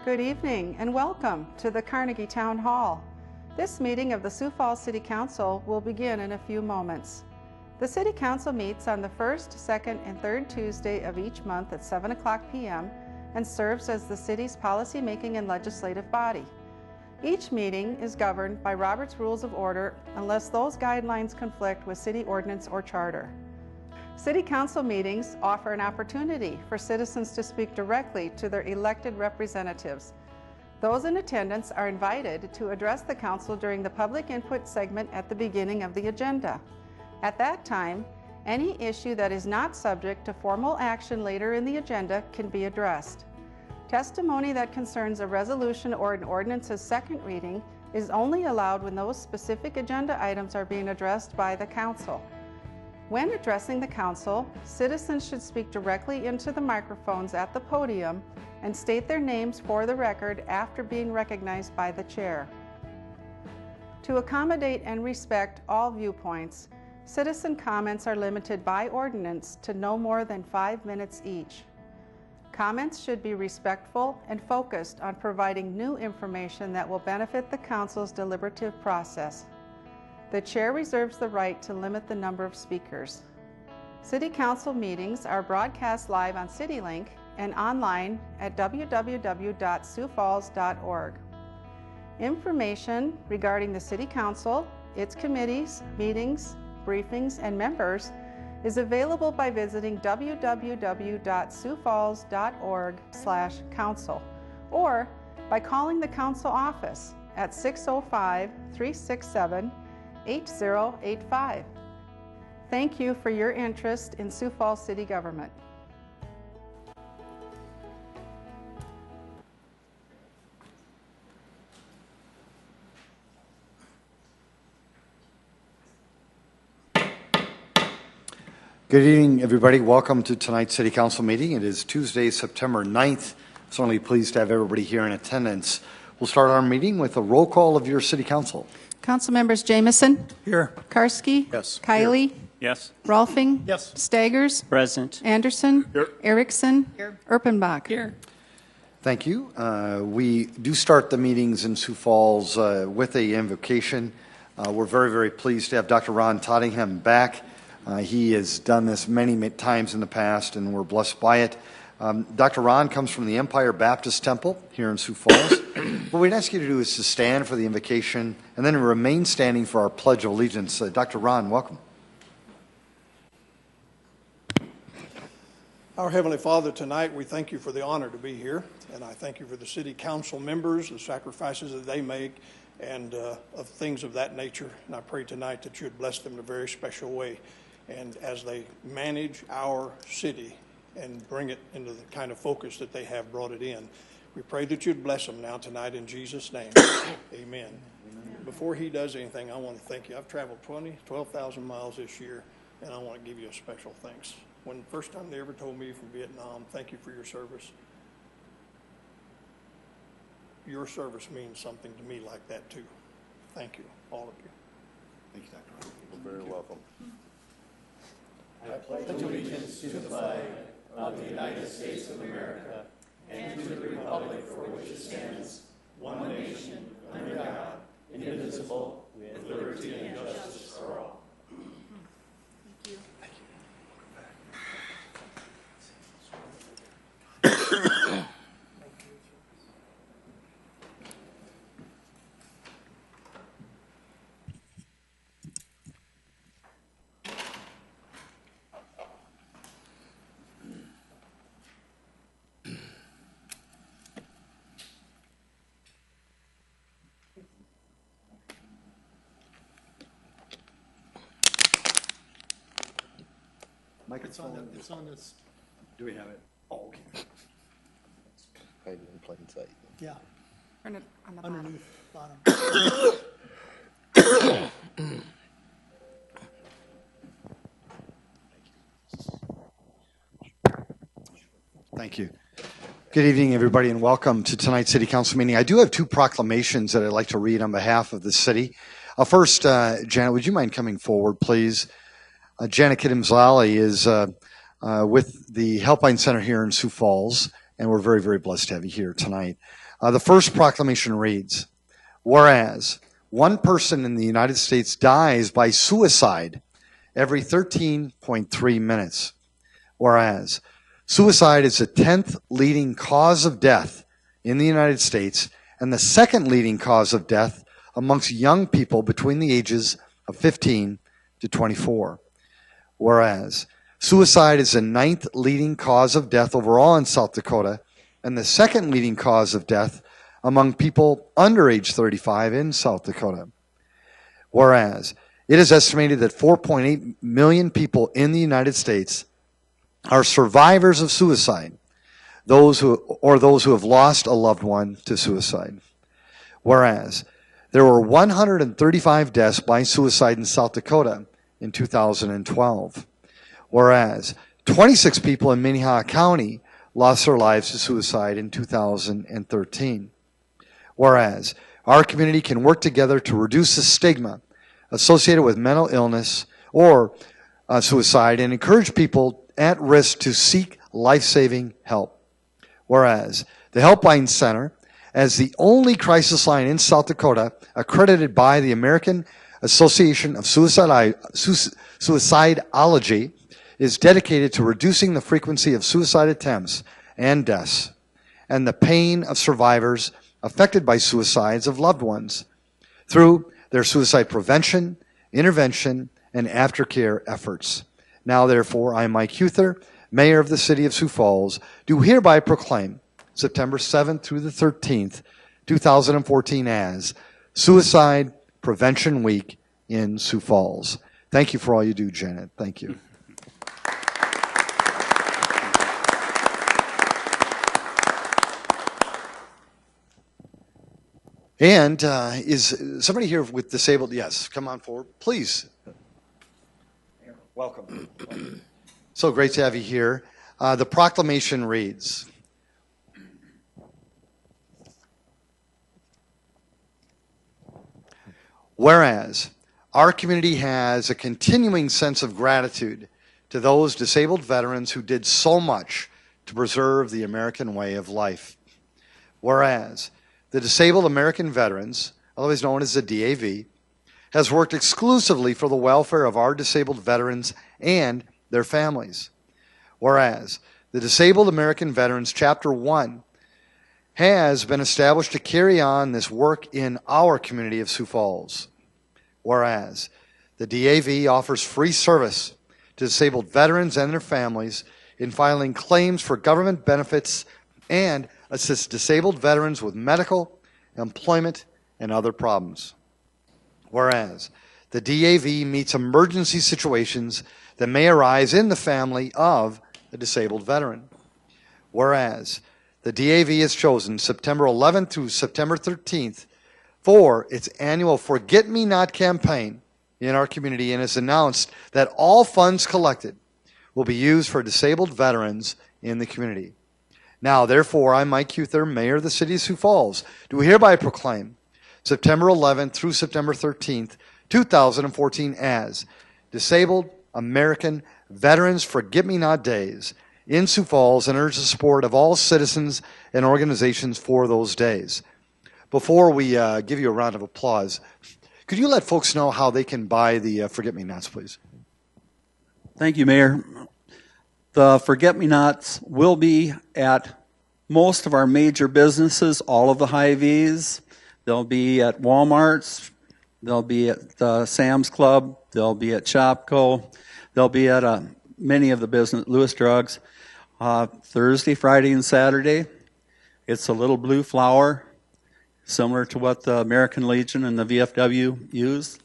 Good evening and welcome to the Carnegie Town Hall. This meeting of the Sioux Falls City Council will begin in a few moments. The City Council meets on the first, second, and third Tuesday of each month at 7 o'clock p.m. and serves as the city's policy-making and legislative body. Each meeting is governed by Robert's Rules of Order unless those guidelines conflict with city ordinance or charter. City Council meetings offer an opportunity for citizens to speak directly to their elected representatives. Those in attendance are invited to address the Council during the public input segment at the beginning of the agenda. At that time, any issue that is not subject to formal action later in the agenda can be addressed. Testimony that concerns a resolution or an ordinance's second reading is only allowed when those specific agenda items are being addressed by the Council. When addressing the Council, citizens should speak directly into the microphones at the podium and state their names for the record after being recognized by the chair. To accommodate and respect all viewpoints, citizen comments are limited by ordinance to no more than 5 minutes each. Comments should be respectful and focused on providing new information that will benefit the Council's deliberative process. The Chair reserves the right to limit the number of speakers. City Council meetings are broadcast live on CityLink and online at www.siouxfalls.org. Information regarding the City Council, its committees, meetings, briefings, and members is available by visiting www.siouxfalls.org/council or by calling the Council office at 605-367-8085. Thank you for your interest in Sioux Falls City government. Good evening, everybody. Welcome to tonight's City Council meeting. It is Tuesday, September 9th. Certainly pleased to have everybody here in attendance. We'll start our meeting with a roll call of your City Council. Council members Jamison. Here. Karski. Yes. Kiley. Here. Yes. Rolfing. Yes. Staggers. Present. Anderson. Here. Erickson. Here. Erpenbach. Here. Thank you. We do start the meetings in Sioux Falls with a invocation. We're very, very pleased to have Dr. Ron Tottingham back. He has done this many times in the past, and we're blessed by it. Dr. Ron comes from the Empire Baptist Temple here in Sioux Falls. What we'd ask you to do is to stand for the invocation and then remain standing for our Pledge of Allegiance. Dr. Ron, welcome. Our Heavenly Father, tonight we thank you for the honor to be here, and I thank you for the City Council members, the sacrifices that they make, and of things of that nature. And I pray tonight that you would bless them in a very special way, and as they manage our city and bring it into the kind of focus that they have brought it in. We pray that you'd bless them now tonight in Jesus' name. Amen. Before he does anything, I want to thank you. I've traveled 12,000 miles this year, and I want to give you a special thanks. When the first time they ever told me from Vietnam, thank you for your service. Your service means something to me like that too. Thank you, all of you. Thank you, Dr. Ron. You're very welcome. I pledge allegiance to the flag of the United States of America and to the republic for which it stands, one nation, under God, indivisible, with liberty and justice for all. Thank you. It's on this. Do we have it? Oh, okay. Hiding in plain sight. Yeah, Turn it on the bottom. underneath, bottom. Thank you. Good evening, everybody, and welcome to tonight's City Council meeting. I do have two proclamations that I'd like to read on behalf of the city. First, Janet, would you mind coming forward, please? Janet Kidimzlali is with the Helpline Center here in Sioux Falls, and we're very, very blessed to have you here tonight. The first proclamation reads, whereas one person in the United States dies by suicide every 13.3 minutes, whereas suicide is the 10th leading cause of death in the United States and the second leading cause of death amongst young people between the ages of 15 to 24. Whereas suicide is the 9th leading cause of death overall in South Dakota and the second leading cause of death among people under age 35 in South Dakota. Whereas it is estimated that 4.8 million people in the United States are survivors of suicide, those who have lost a loved one to suicide. Whereas there were 135 deaths by suicide in South Dakota in 2012. Whereas 26 people in Minnehaha County lost their lives to suicide in 2013. Whereas our community can work together to reduce the stigma associated with mental illness or suicide and encourage people at risk to seek life-saving help. Whereas the Helpline Center, as the only crisis line in South Dakota accredited by the American Association of Suicidology, is dedicated to reducing the frequency of suicide attempts and deaths and the pain of survivors affected by suicides of loved ones through their suicide prevention, intervention, and aftercare efforts. Now, therefore, I, Mike Huther, Mayor of the City of Sioux Falls, do hereby proclaim September 7th through the 13th, 2014 as Suicide Prevention Week in Sioux Falls. Thank you for all you do, Janet. Thank you. And is somebody here with disabled? Yes, come on forward, please. Welcome. So great to have you here. The proclamation reads, whereas our community has a continuing sense of gratitude to those disabled veterans who did so much to preserve the American way of life. Whereas the Disabled American Veterans, otherwise known as the DAV, has worked exclusively for the welfare of our disabled veterans and their families. Whereas the Disabled American Veterans Chapter 1 has been established to carry on this work in our community of Sioux Falls. Whereas the DAV offers free service to disabled veterans and their families in filing claims for government benefits and assists disabled veterans with medical, employment, and other problems. Whereas the DAV meets emergency situations that may arise in the family of a disabled veteran. Whereas the DAV has chosen September 11th through September 13th for its annual Forget Me Not campaign in our community and has announced that all funds collected will be used for disabled veterans in the community. Now, therefore, I, Mike Huther, Mayor of the City of Sioux Falls, do hereby proclaim September 11th through September 13th, 2014 as Disabled American Veterans Forget-Me-Not Days in Sioux Falls and urge the support of all citizens and organizations for those days. Before we give you a round of applause, could you let folks know how they can buy the Forget-Me-Nots, please? Thank you, Mayor. The Forget-Me-Nots will be at most of our major businesses, all of the Hy-Vees. They'll be at Walmart's. They'll be at Sam's Club. They'll be at Shopko. They'll be at many of the business, Lewis Drugs. Thursday, Friday, and Saturday. It's a little blue flower, similar to what the American Legion and the VFW use.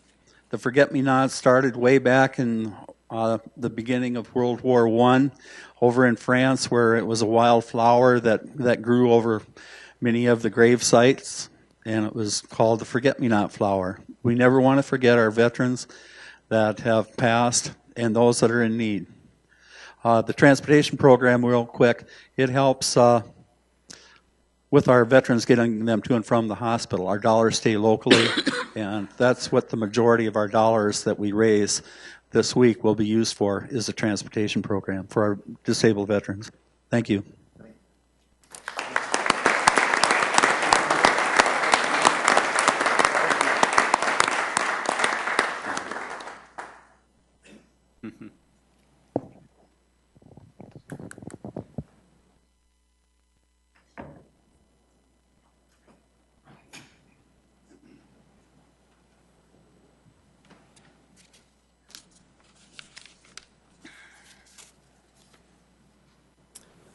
The Forget-Me-Nots started way back in the beginning of World War I over in France, where it was a wild flower that grew over many of the grave sites, and it was called the Forget-Me-Not flower. We never want to forget our veterans that have passed and those that are in need. The transportation program, real quick, it helps with our veterans getting them to and from the hospital. Our dollars stay locally, and that's what the majority of our dollars that we raise this week will be used for, is the transportation program for our disabled veterans. Thank you.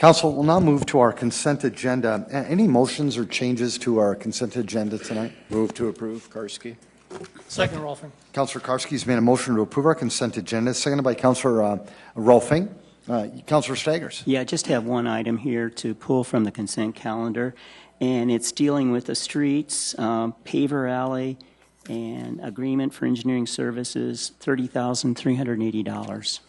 Council will now move to our consent agenda. Any motions or changes to our consent agenda tonight? Move to approve, Karski. Second, Rolfing. Councilor Karski's made a motion to approve our consent agenda, seconded by Councilor Rolfing. Councilor Staggers. Yeah, I just have one item here to pull from the consent calendar, and it's dealing with the streets, paver alley, and agreement for engineering services, $30,380.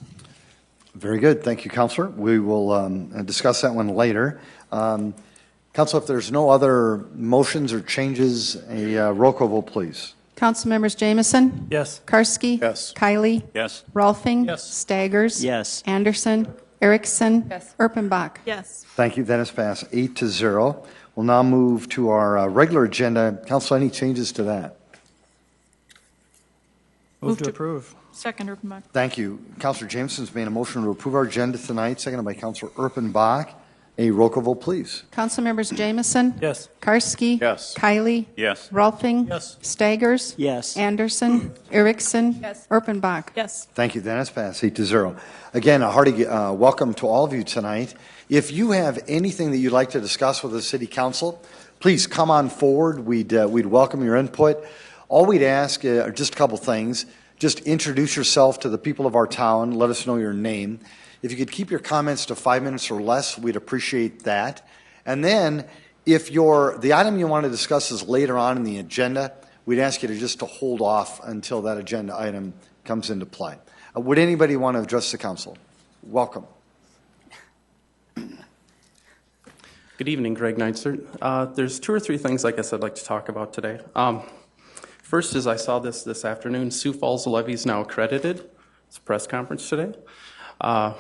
Very good. Thank you, Councilor. We will discuss that one later. Council, if there's no other motions or changes, a roll call vote, please. Council members Jameson? Yes. Karski? Yes. Kylie? Yes. Rolfing? Yes. Staggers? Yes. Anderson? Erickson? Yes. Erpenbach? Yes. Thank you. That is passed 8-0. We'll now move to our regular agenda. Council, any changes to that? Move to approve. Second, Erpenbach. Thank you. Councilor Jameson's made a motion to approve our agenda tonight, seconded by Councilor Erpenbach. A roll call vote, please. Council members Jameson? Yes. Karski? Yes. Kylie? Yes. Rolfing? Yes. Staggers? Yes. Anderson? Erickson? Yes. Erpenbach? Yes. Thank you. That is passed 8-0. Again, a hearty welcome to all of you tonight. If you have anything that you'd like to discuss with the City Council, please come on forward. We'd welcome your input. All we'd ask are just a couple things. Just introduce yourself to the people of our town. Let us know your name. If you could keep your comments to 5 minutes or less, we'd appreciate that. And then, if the item you want to discuss is later on in the agenda, we'd ask you to hold off until that agenda item comes into play. Would anybody want to address the council? Welcome. Good evening, Greg Neitzer. There's 2 or 3 things, like I said, I'd like to talk about today. First is I saw this afternoon. Sioux Falls levy is now accredited. It's a press conference today. I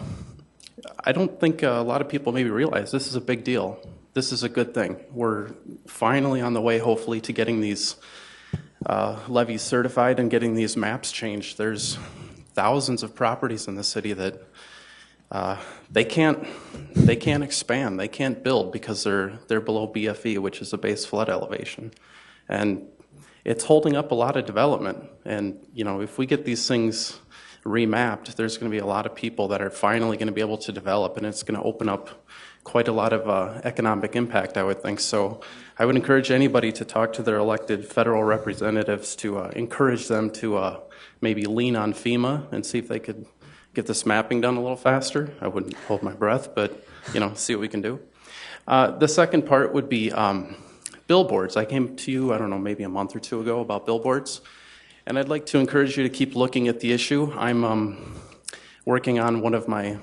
don't think a lot of people maybe realize this is a big deal. This is a good thing. We're finally on the way, hopefully, to getting these levies certified and getting these maps changed. There's thousands of properties in the city that they can't expand. They can't build because they're below BFE, which is the base flood elevation, and it's holding up a lot of development. And if we get these things remapped, there's going to be a lot of people that are finally going to be able to develop, and it's going to open up quite a lot of economic impact, I would think. So I would encourage anybody to talk to their elected federal representatives to encourage them to maybe lean on FEMA and see if they could get this mapping done a little faster. I wouldn't hold my breath, but see what we can do. The second part would be billboards. I came to you, I don't know, maybe a month or 2 ago about billboards. And I'd like to encourage you to keep looking at the issue. I'm working on one of my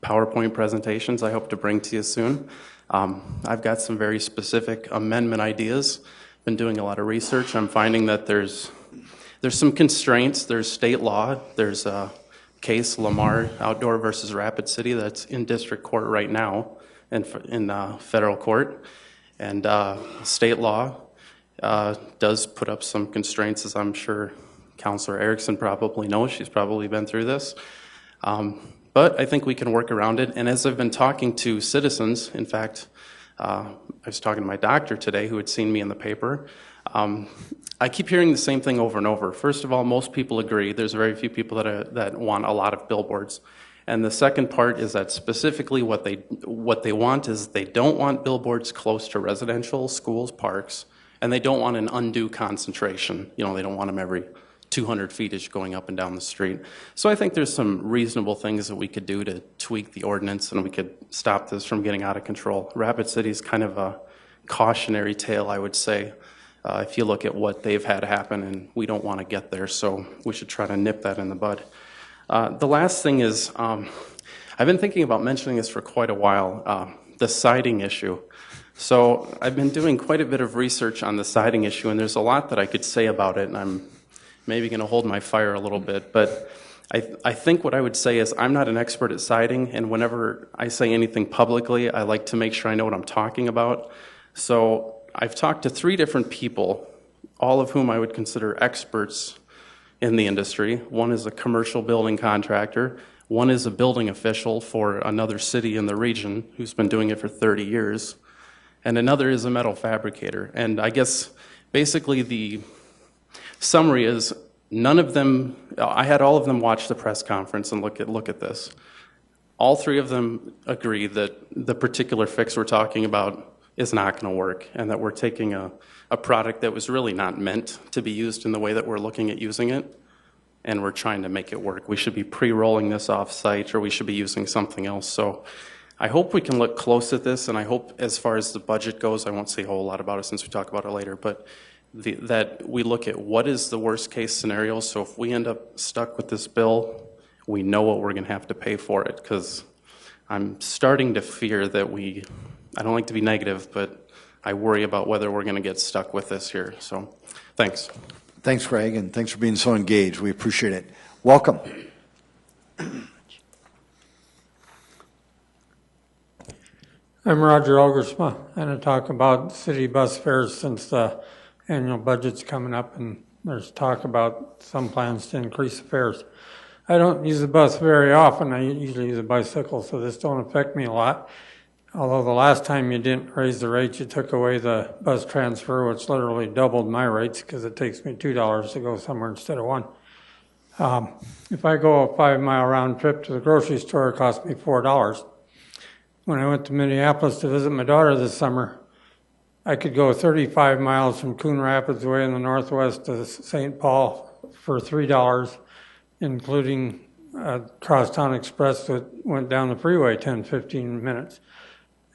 PowerPoint presentations I hope to bring to you soon. I've got some very specific amendment ideas. Been doing a lot of research. I'm finding that there's some constraints. There's state law. There's a case, Lamar Outdoor versus Rapid City, that's in district court right now in federal court. And state law does put up some constraints, as I'm sure Councilor Erickson probably knows. She's probably been through this. But I think we can work around it. And as I've been talking to citizens, in fact, I was talking to my doctor today who had seen me in the paper. I keep hearing the same thing over and over. First of all, most people agree. There's very few people that want a lot of billboards. And the second part is that specifically what they want is they don't want billboards close to residential, schools, parks, and they don't want an undue concentration. They don't want them every 200 feet as you're going up and down the street. So I think there's some reasonable things that we could do to tweak the ordinance, and we could stop this from getting out of control. Rapid City is kind of a cautionary tale, I would say, if you look at what they've had happen, and we don't want to get there, so we should try to nip that in the bud. The last thing is, I've been thinking about mentioning this for quite a while, the siding issue. So I've been doing quite a bit of research on the siding issue, and there's a lot that I could say about it, and I'm maybe going to hold my fire a little bit. But I think what I would say is I'm not an expert at siding, and whenever I say anything publicly, I like to make sure I know what I'm talking about. So I've talked to 3 different people, all of whom I would consider experts in the industry. One is a commercial building contractor. One is a building official for another city in the region who's been doing it for 30 years. And another is a metal fabricator. And I guess basically the summary is none of them, I had all of them watch the press conference and look at this. all three of them agree that the particular fix we're talking about is not going to work, and that we're taking a product that was really not meant to be used in the way that we're looking at using it, and we're trying to make it work. We should be pre-rolling this off-site, or we should be using something else. So I hope we can look close at this, and I hope as far as the budget goes, I won't say a whole lot about it since we talk about it later, but that we look at what is the worst case scenario. So if we end up stuck with this bill, we know what we're going to have to pay for it, because I'm starting to fear that I don't like to be negative, but I worry about whether we're going to get stuck with this here. So thanks. Thanks, Greg, and thanks for being so engaged. We appreciate it. Welcome. I'm Roger Algersma, and I talk about city bus fares since the annual budget's coming up, and there's talk about some plans to increase the fares. I don't use the bus very often. I usually use a bicycle, so this don't affect me a lot. Although the last time you didn't raise the rates, you took away the bus transfer, which literally doubled my rates because it takes me $2 to go somewhere instead of $1. If I go a 5-mile round trip to the grocery store, it costs me $4. When I went to Minneapolis to visit my daughter this summer, I could go 35 miles from Coon Rapids away in the northwest to St. Paul for $3, including a crosstown express that went down the freeway 10-15 minutes.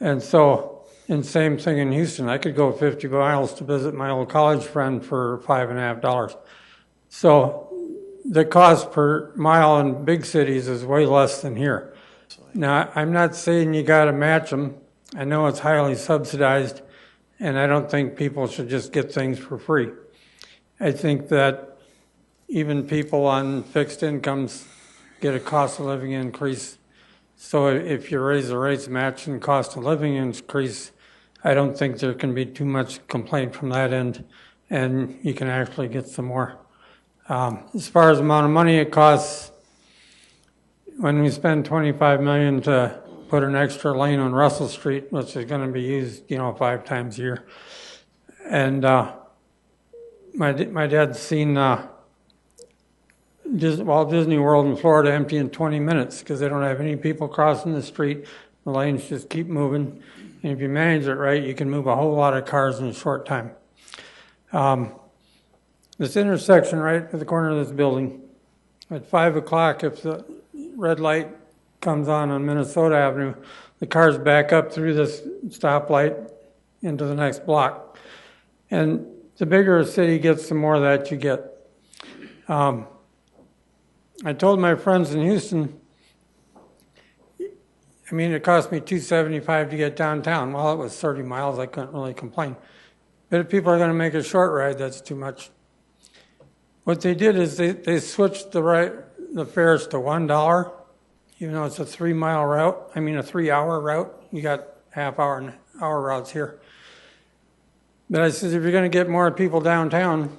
And so, and same thing in Houston. I could go 50 miles to visit my old college friend for $5.50. So the cost per mile in big cities is way less than here. Now, I'm not saying you got to match them. I know it's highly subsidized, and I don't think people should just get things for free. I think that even people on fixed incomes get a cost of living increase. So if you raise the rates matching cost of living increase, I don't think there can be too much complaint from that end, and you can actually get some more. As far as the amount of money it costs, when we spend $25 million to put an extra lane on Russell Street, which is going to be used, 5 times a year, and my dad's seen Walt Disney World in Florida empty in 20 minutes because they don't have any people crossing the street. The lanes just keep moving, and if you manage it right, you can move a whole lot of cars in a short time. This intersection right at the corner of this building, at 5 o'clock, if the red light comes on Minnesota Avenue, the cars back up through this stoplight into the next block. And the bigger a city gets, the more that you get. I told my friends in Houston, it cost me $2.75 to get downtown. Well, it was 30 miles. I couldn't really complain. But if people are going to make a short ride, that's too much. What they did is they switched the fares to $1, even though it's a 3-mile route. A 3-hour route. You got half-hour and hour routes here. But I said, if you're going to get more people downtown,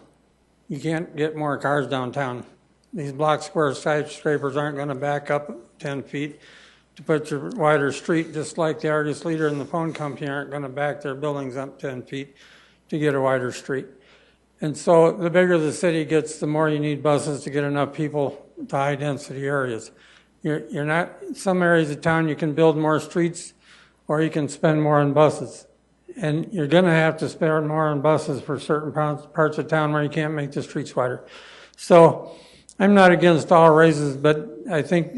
you can't get more cars downtown. These block square skyscrapers aren't going to back up 10 feet to put your wider street, just like the artist leader and the phone company aren't going to back their buildings up 10 feet to get a wider street. And so the bigger the city gets, the more you need buses to get enough people to high density areas. You're not, some areas of town you can build more streets or you can spend more on buses. And you're going to have to spend more on buses for certain parts of town where you can't make the streets wider. So I'm not against all raises, but I think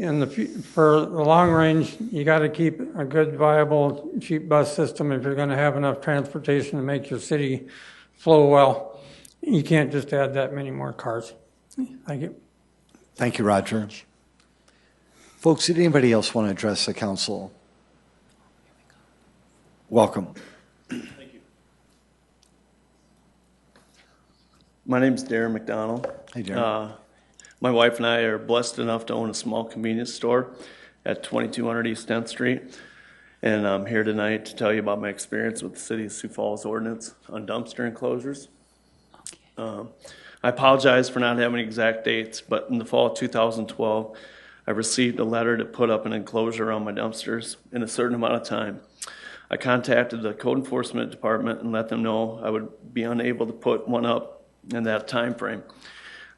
for the long range, you got to keep a good, viable, cheap bus system if you're going to have enough transportation to make your city flow well. You can't just add that many more cars. Thank you. Thank you, Roger. Folks, did anybody else want to address the council? Welcome. Thank you. My name is Darren McDonald. Hey, Darren. My wife and I are blessed enough to own a small convenience store at 2200 East 10th Street. And I'm here tonight to tell you about my experience with the City of Sioux Falls Ordinance on dumpster enclosures. I apologize for not having exact dates, but in the fall of 2012, I received a letter to put up an enclosure on my dumpsters in a certain amount of time. I contacted the code enforcement department and let them know I would be unable to put one up in that time frame.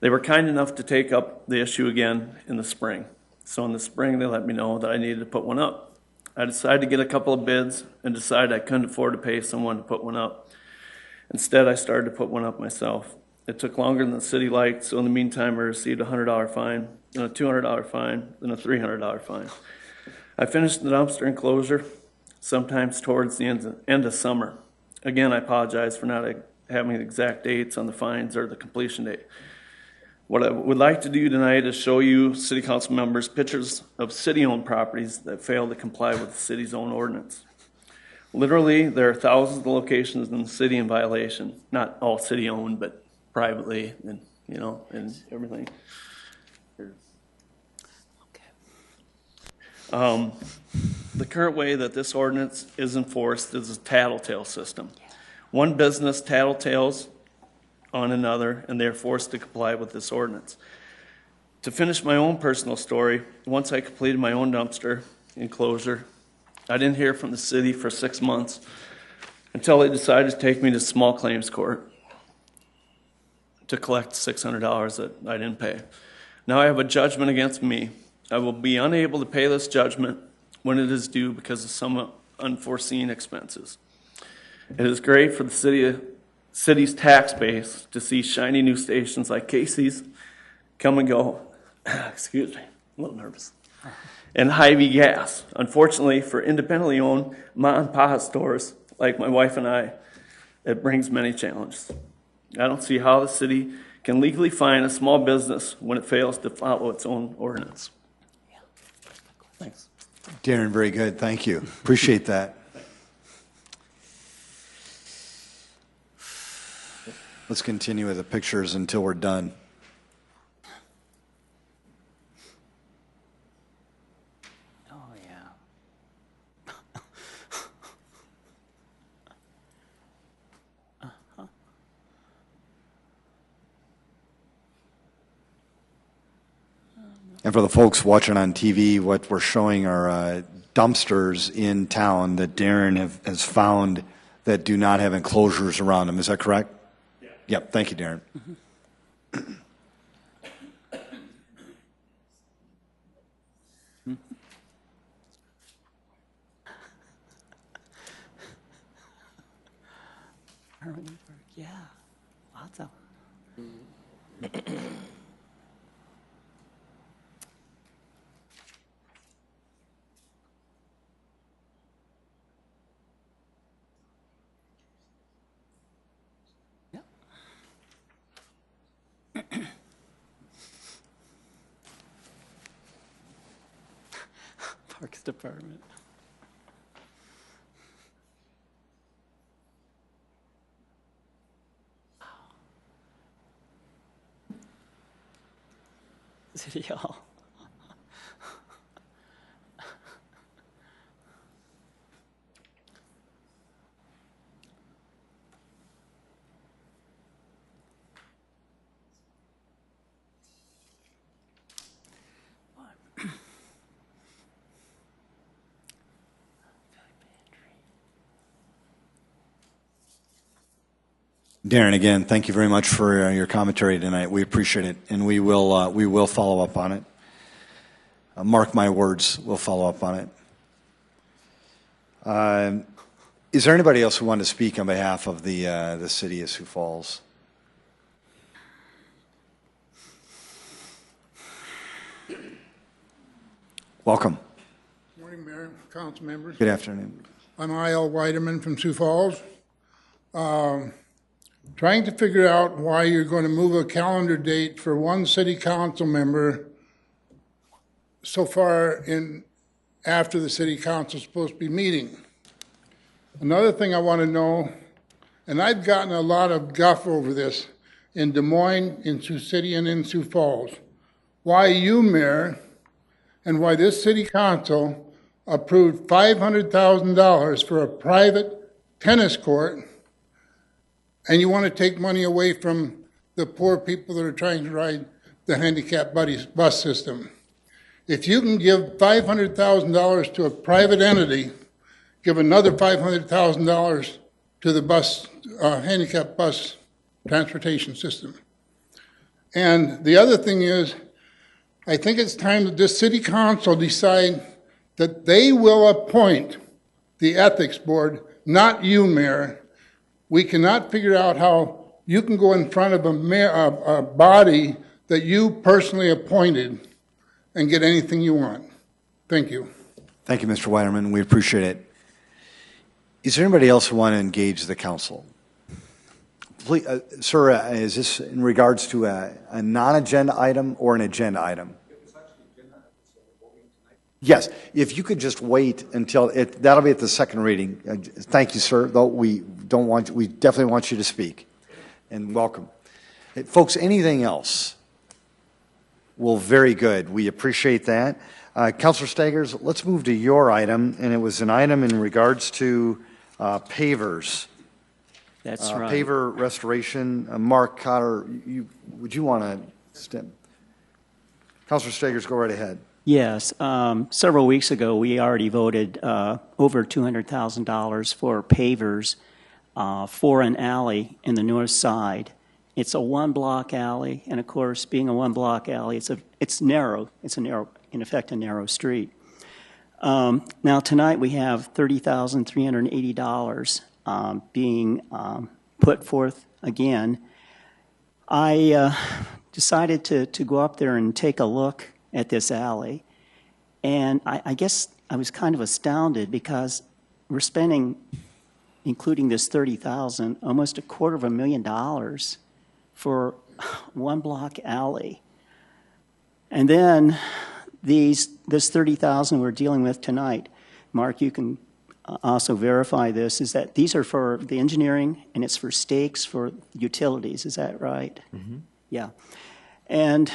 They were kind enough to take up the issue again in the spring. So in the spring, they let me know that I needed to put one up. I decided to get a couple of bids and decided I couldn't afford to pay someone to put one up. Instead, I started to put one up myself. It took longer than the city liked, so in the meantime, I received a $100 fine, then a $200 fine, then a $300 fine. I finished the dumpster enclosure sometimes towards the end of summer. Again, I apologize for not having exact dates on the fines or the completion date. What I would like to do tonight is show you, city council members, pictures of city-owned properties that fail to comply with the city's own ordinance. Literally, there are thousands of locations in the city in violation. Not all city-owned, but privately, and and everything. The current way that this ordinance is enforced is a tattletale system. One business tattletales on another, and they're forced to comply with this ordinance. To finish my own personal story, once I completed my own dumpster enclosure, I didn't hear from the city for 6 months until they decided to take me to small claims court to collect $600 that I didn't pay. Now I have a judgment against me. I will be unable to pay this judgment when it is due because of some unforeseen expenses. It is great for the city's tax base to see shiny new stations like Casey's come and go. Excuse me, a little nervous. And Hy-Vee gas. Unfortunately, for independently owned mom and pop stores like my wife and I, it brings many challenges. I don't see how the city can legally fine a small business when it fails to follow its own ordinance. Thanks. Darren, very good. Thank you. Appreciate that. Let's continue with the pictures until we're done. Oh, yeah. And for the folks watching on TV, what we're showing are dumpsters in town that Darren has found that do not have enclosures around them. Is that correct? Yeah. Yep. Thank you, Darren. Mm-hmm. Yeah, lots of them. Parks Department. City Hall. Darren, again, thank you very much for your commentary tonight. We appreciate it, and we will follow up on it. Mark my words, we'll follow up on it. Is there anybody else who wanted to speak on behalf of the city of Sioux Falls? Welcome. Good morning, Mayor, council members. Good afternoon. I'm I.L. Weideman from Sioux Falls. Trying to figure out why you're going to move a calendar date for one city council member so far in after the city council is supposed to be meeting. Another thing I want to know, and I've gotten a lot of guff over this in Des Moines, in Sioux City, and in Sioux Falls. Why you, Mayor, and why this city council approved $500,000 for a private tennis court, and you want to take money away from the poor people that are trying to ride the handicapped bus system. If you can give $500,000 to a private entity, give another $500,000 to the handicapped bus transportation system. And the other thing is, I think it's time that this city council decide that they will appoint the ethics board, not you, Mayor. We cannot figure out how you can go in front of a body that you personally appointed and get anything you want. Thank you. Thank you, Mr. Weinerman. We appreciate it. Is there anybody else who want to engage the council? Please, sir, is this in regards to a non-agenda item or an agenda item? Yes, if you could just wait until that'll be at the second reading. Thank you, sir. Though we definitely want you to speak, and welcome, folks. Anything else? Well, very good. We appreciate that, Councilor Staggers. Let's move to your item, and it was an item in regards to pavers. That's right. Paver restoration. Mark Cotter, would you want to step? Councilor Staggers, go right ahead. Yes. Several weeks ago, we already voted over $200,000 for pavers for an alley in the north side. It's a one-block alley, and of course, being a one-block alley, it's narrow. It's in effect, a narrow street. Now, tonight we have $30,380 being put forth again. I decided to go up there and take a look at this alley, and I guess I was kind of astounded because we're spending, including this $30,000, almost $250,000 for one block alley. And then this $30,000 we're dealing with tonight, Mark, you can also verify this, is that these are for the engineering and it's for stakes for utilities. Is that right? Mm-hmm. Yeah. And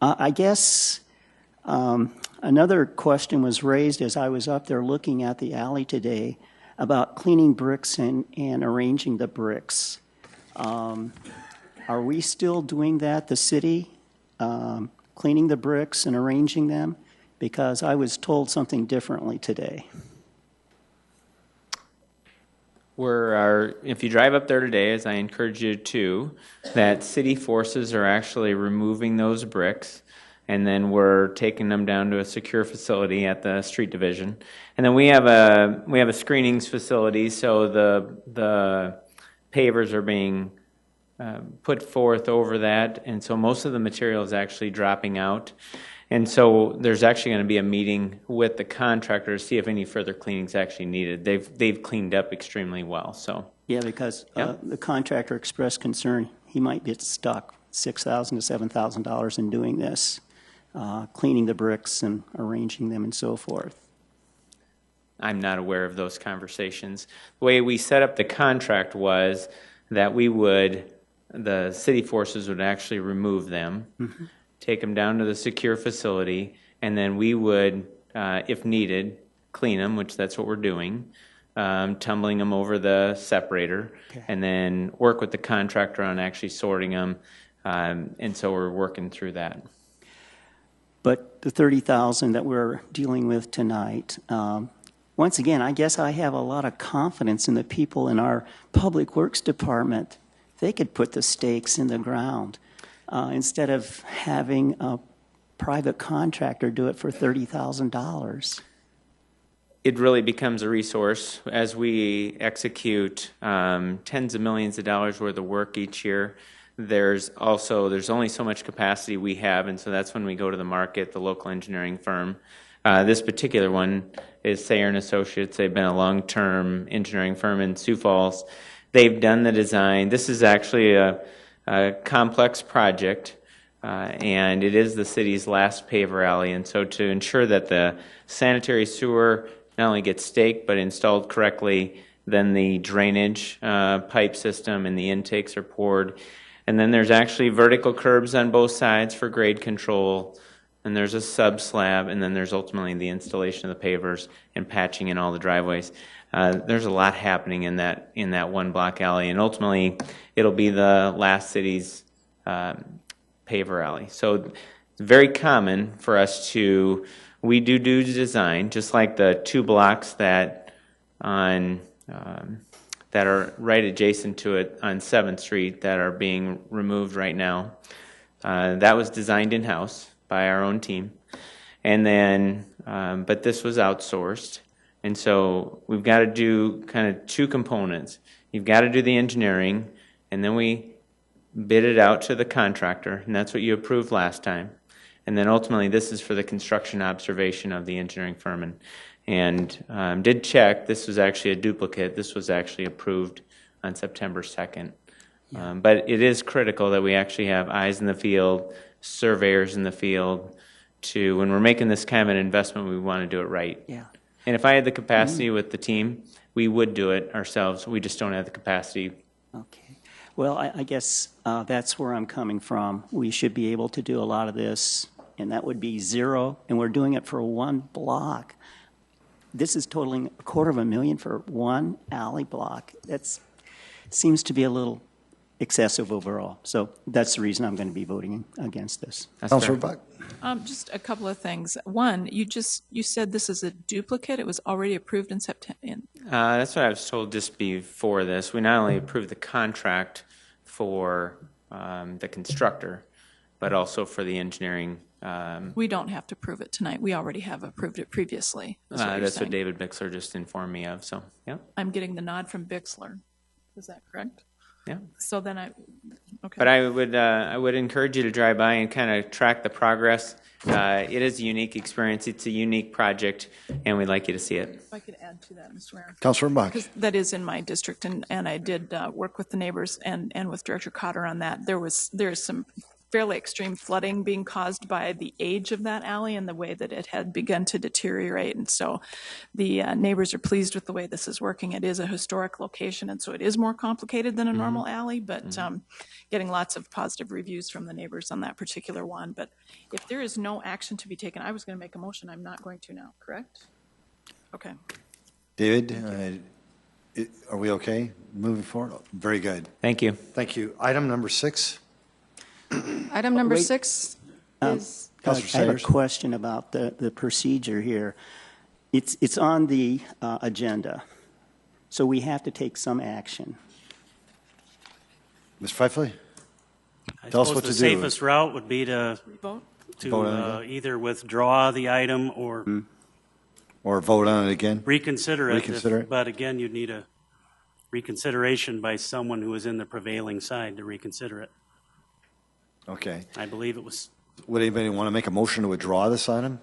I guess another question was raised as I was up there looking at the alley today about cleaning bricks and arranging the bricks. Are we still doing that, the city, cleaning the bricks and arranging them? Because I was told something differently today. If you drive up there today, as I encourage you to, that city forces are actually removing those bricks, and then we're taking them down to a secure facility at the street division. And then we have a screenings facility, so the pavers are being put forth over that, and so most of the material is actually dropping out. And so there's actually going to be a meeting with the contractor to see if any further cleaning is actually needed. They've cleaned up extremely well. So yeah, because the contractor expressed concern he might get stuck $6,000 to $7,000 in doing this, cleaning the bricks and arranging them and so forth. I'm not aware of those conversations. The way we set up the contract was that the city forces would actually remove them. Mm-hmm. Take them down to the secure facility, and then we would, if needed, clean them, which that's what we're doing, tumbling them over the separator, okay, and then work with the contractor on actually sorting them, and so we're working through that. But the $30,000 that we're dealing with tonight, once again, I guess I have a lot of confidence in the people in our Public Works Department. They could put the stakes in the ground. Instead of having a private contractor do it for $30,000. It really becomes a resource as we execute tens of millions of dollars worth of work each year. There's only so much capacity we have, and so that's when we go to the market, the local engineering firm. This particular one is Sayre & Associates. They've been a long-term engineering firm in Sioux Falls. They've done the design. This is actually a complex project, and it is the city's last paver alley, and so to ensure that the sanitary sewer not only gets staked but installed correctly, then the drainage pipe system and the intakes are poured, and then there's actually vertical curbs on both sides for grade control, and there's a sub slab, and then there's ultimately the installation of the pavers and patching in all the driveways. There's a lot happening in that one block alley, and ultimately it'll be the last city's paver alley. So it's very common for us we do design, just like the two blocks that are right adjacent to it on 7th Street that are being removed right now. That was designed in-house, by our own team. And then, but this was outsourced. And so we've got to do kind of two components. You've got to do the engineering, and then we bid it out to the contractor, and that's what you approved last time. And then ultimately, this is for the construction observation of the engineering firm. And did check, this was actually a duplicate. This was actually approved on September 2nd. But it is critical that we actually have eyes in the field, surveyors in the field, when we're making this kind of an investment, we want to do it right. Yeah. And if I had the capacity with the team, we would do it ourselves. We just don't have the capacity. Okay. Well, I guess that's where I'm coming from. We should be able to do a lot of this, and that would be zero, and we're doing it for one block. This is totaling $250,000 for one alley block. That seems to be a little excessive overall. So that's the reason I'm going to be voting against this. Councilor Buck. Just a couple of things. One, you said this is a duplicate. It was already approved in September. That's what I was told just before this. We not only approved the contract for the constructor, but also for the engineering. We don't have to prove it tonight. We already have approved it previously. That's what David Bixler just informed me of. So, yeah. I'm getting the nod from Bixler. Is that correct? Yeah. So then okay. But I would encourage you to drive by and kind of track the progress. It is a unique experience. It's a unique project, and we'd like you to see it. If I could add to that, Mr. Mayor. Councilor Buck. Because that is in my district, and I did work with the neighbors and with Director Cotter on that. There is some fairly extreme flooding being caused by the age of that alley and the way that it had begun to deteriorate. And so the neighbors are pleased with the way this is working. It is a historic location, and so it is more complicated than a normal alley, but getting lots of positive reviews from the neighbors on that particular one. But if there is no action to be taken, I was going to make a motion. I'm not going to now, correct? Okay. David, are we okay moving forward? Very good. Thank you. Thank you. Item number 6. Item number 6 is... I have a question about the procedure here. It's on the agenda, so we have to take some action. Ms. Pfeiffer? I Tell us suppose what the to do. safest route would be to Vote? either withdraw the item or Or vote on it again? reconsider it. Reconsider it? But again, you'd need a reconsideration by someone who is in the prevailing side to reconsider it. Okay. I believe it was. Would anybody want to make a motion to withdraw this item?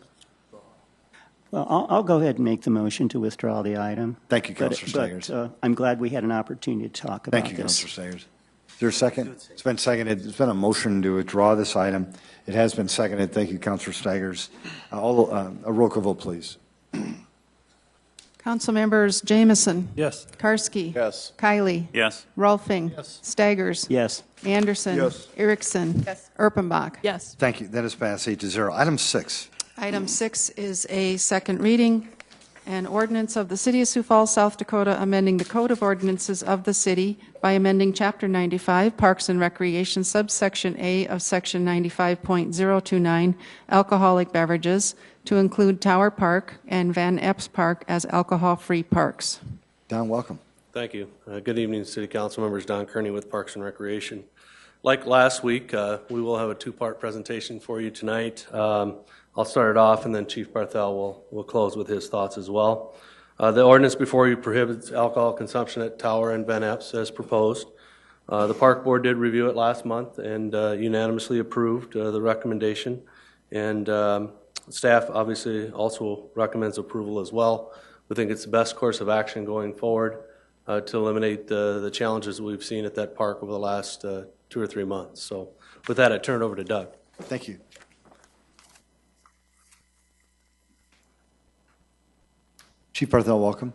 Well, I'll go ahead and make the motion to withdraw the item. Thank you, Councilor Staggers. I'm glad we had an opportunity to talk about this. Thank you, Councilor Staggers. Is there a second? It's been seconded. There's been a motion to withdraw this item. It has been seconded. Thank you, Councilor Staggers. A roll call vote, please. Council members Jameson. Yes. Karski. Yes. Kiley. Yes. Rolfing. Yes. Staggers. Yes. Anderson. Yes. Erickson. Yes. Erpenbach. Yes. Thank you. That is passed 8-0. Item 6. Item 6 is a second reading. An ordinance of the City of Sioux Falls, South Dakota, amending the Code of Ordinances of the city by amending Chapter 95, Parks and Recreation, Subsection A of Section 95.029, Alcoholic Beverages, to include Tower Park and Van Epps Park as alcohol-free parks. Don, welcome. Thank you. Good evening, City Council members. Don Kearney with Parks and Recreation. Like last week, we will have a two-part presentation for you tonight. I'll start it off, and then Chief Barthel will close with his thoughts as well. The ordinance before you prohibits alcohol consumption at Tower and Van Epps as proposed. The Park Board did review it last month and unanimously approved the recommendation. And staff obviously also recommends approval as well. We think it's the best course of action going forward to eliminate the challenges that we've seen at that park over the last 2 or 3 months. So with that, I turn it over to Doug. Thank you. Chief Barthel, welcome.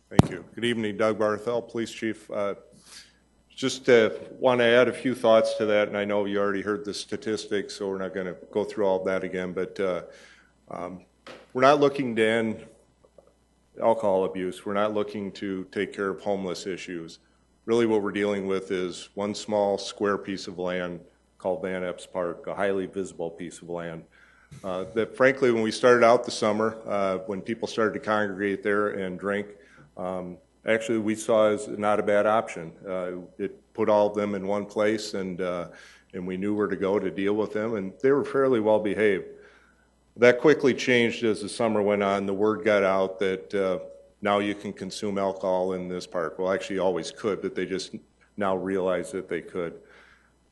Thank you. Good evening, Doug Barthel, Police Chief. Just want to add a few thoughts to that, and I know you already heard the statistics, so we're not going to go through all of that again, but we're not looking to end alcohol abuse. We're not looking to take care of homeless issues. Really what we're dealing with is one small square piece of land called Van Epps Park, a highly visible piece of land. That frankly, when we started out the summer, when people started to congregate there and drink, actually we saw as not a bad option. It put all of them in one place, and and we knew where to go to deal with them, and they were fairly well behaved. That quickly changed as the summer went on. The word got out that now you can consume alcohol in this park. Well, actually, you always could, but they just now realized that they could.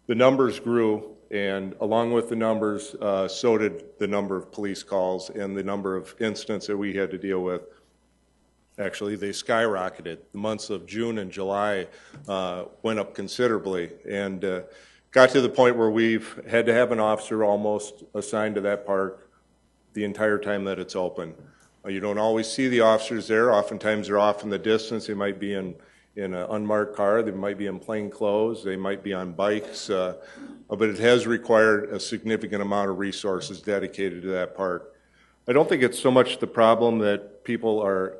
The numbers grew, and along with the numbers, so did the number of police calls and the number of incidents that we had to deal with. Actually, they skyrocketed. The months of June and July went up considerably, and got to the point where we've had to have an officer almost assigned to that park the entire time that it's open. You don't always see the officers there. Oftentimes they're off in the distance. They might be in an unmarked car. They might be in plain clothes. They might be on bikes. But it has required a significant amount of resources dedicated to that park. I don't think it's so much the problem that people are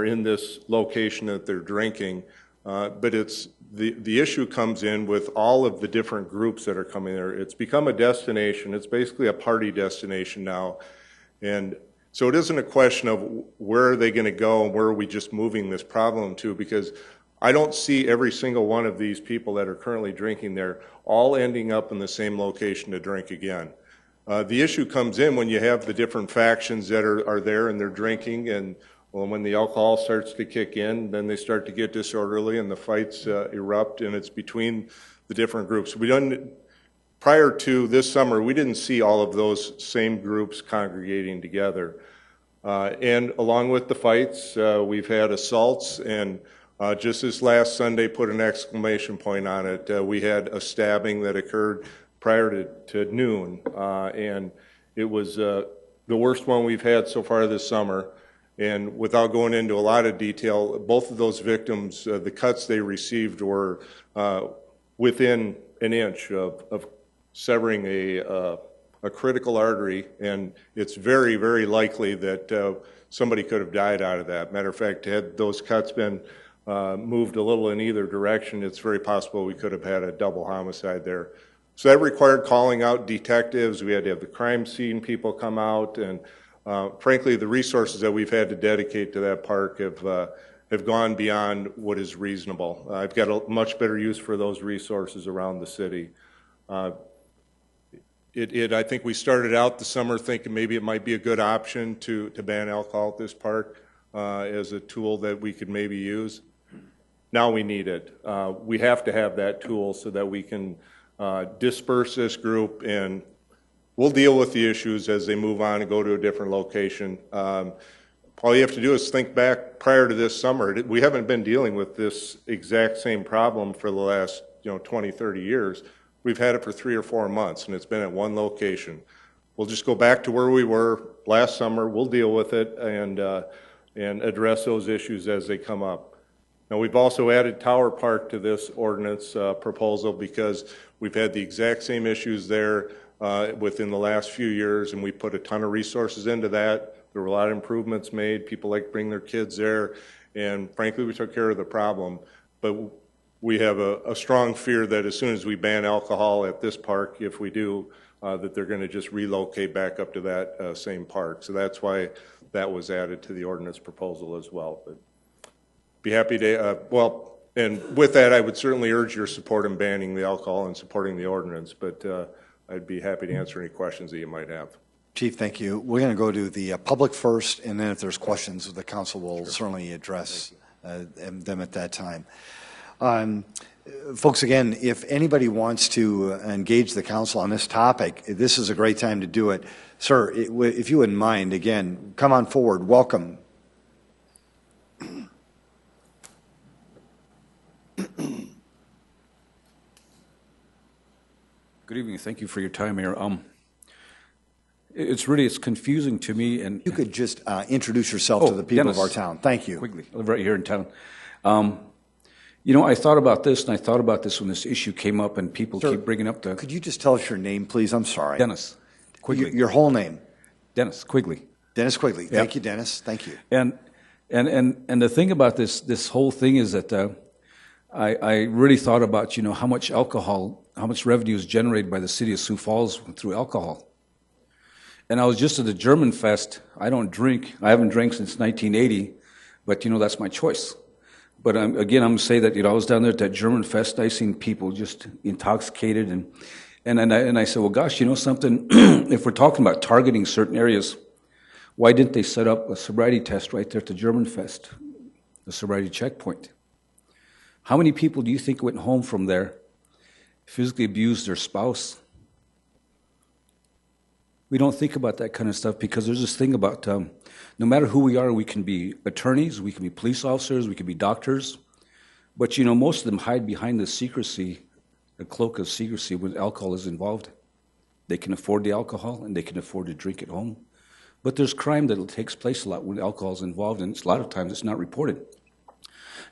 in this location that they're drinking, but it's the issue comes in with all of the different groups that are coming there. It's become a destination. It's basically a party destination now. And so it isn't a question of where are they going to go and where are we just moving this problem to, because I don't see every single one of these people that are currently drinking there all ending up in the same location to drink again. The issue comes in when you have the different factions that are there and they're drinking, and well, when the alcohol starts to kick in, then they start to get disorderly and the fights erupt, and it's between the different groups. Prior to this summer, we didn't see all of those same groups congregating together. And along with the fights, we've had assaults, and just this last Sunday, put an exclamation point on it. We had a stabbing that occurred prior to noon, and it was the worst one we've had so far this summer. And without going into a lot of detail, both of those victims, the cuts they received were within an inch of severing a critical artery, and it's very, very likely that somebody could have died out of that. Matter of fact, had those cuts been moved a little in either direction, it's very possible we could have had a double homicide there. So that required calling out detectives. We had to have the crime scene people come out, and frankly, the resources that we've had to dedicate to that park have gone beyond what is reasonable. I've got a much better use for those resources around the city. I think we started out the summer thinking maybe it might be a good option to ban alcohol at this park as a tool that we could maybe use. Now we need it. We have to have that tool so that we can disperse this group, and we'll deal with the issues as they move on and go to a different location. All you have to do is think back prior to this summer. We haven't been dealing with this exact same problem for the last 20, 30 years. We've had it for 3 or 4 months, and it's been at one location. We'll just go back to where we were last summer. We'll deal with it and address those issues as they come up. Now, we've also added Tower Park to this ordinance proposal because we've had the exact same issues there within the last few years, and we put a ton of resources into that. There were a lot of improvements made. People like to bring their kids there, and frankly, we took care of the problem. But we have a strong fear that as soon as we ban alcohol at this park, if we do, that they're going to just relocate back up to that same park. So that's why that was added to the ordinance proposal as well. But be happy to, and with that, I would certainly urge your support in banning the alcohol and supporting the ordinance, but I'd be happy to answer any questions that you might have. Chief, thank you. We're going to go to the public first, and then if there's questions, the council will certainly address them at that time. Folks, again, if anybody wants to engage the council on this topic, this is a great time to do it. Sir, if you wouldn't mind, again, come on forward. Welcome. Good evening. Thank you for your time, Mayor. It's confusing to me, and you could just introduce yourself to the people Dennis, of our town. Thank you. Quigley. I live right here in town. I thought about this, and I thought about this when this issue came up, and people keep bringing up the. Could you just tell us your name, please? I'm sorry. Dennis Quigley. Your whole name. Dennis Quigley. Dennis Quigley. Thank you, Dennis. Thank you. And the thing about this whole thing is that I really thought about how much alcohol, how much revenue is generated by the city of Sioux Falls through alcohol. And I was just at the German Fest. I don't drink. I haven't drank since 1980, but that's my choice. But again, I'm going to say that I was down there at that German Fest. I seen people just intoxicated, And I said, well, gosh, you know something, if we're talking about targeting certain areas, why didn't they set up a sobriety test right there at the German Fest, the sobriety checkpoint? How many people do you think went home from there, physically abused their spouse? We don't think about that kind of stuff because there's this thing about no matter who we are, we can be attorneys, we can be police officers, we can be doctors, but you know, most of them hide behind the secrecy, a cloak of secrecy when alcohol is involved. They can afford the alcohol and they can afford to drink at home. But there's crime that takes place a lot when alcohol is involved, and a lot of times it's not reported.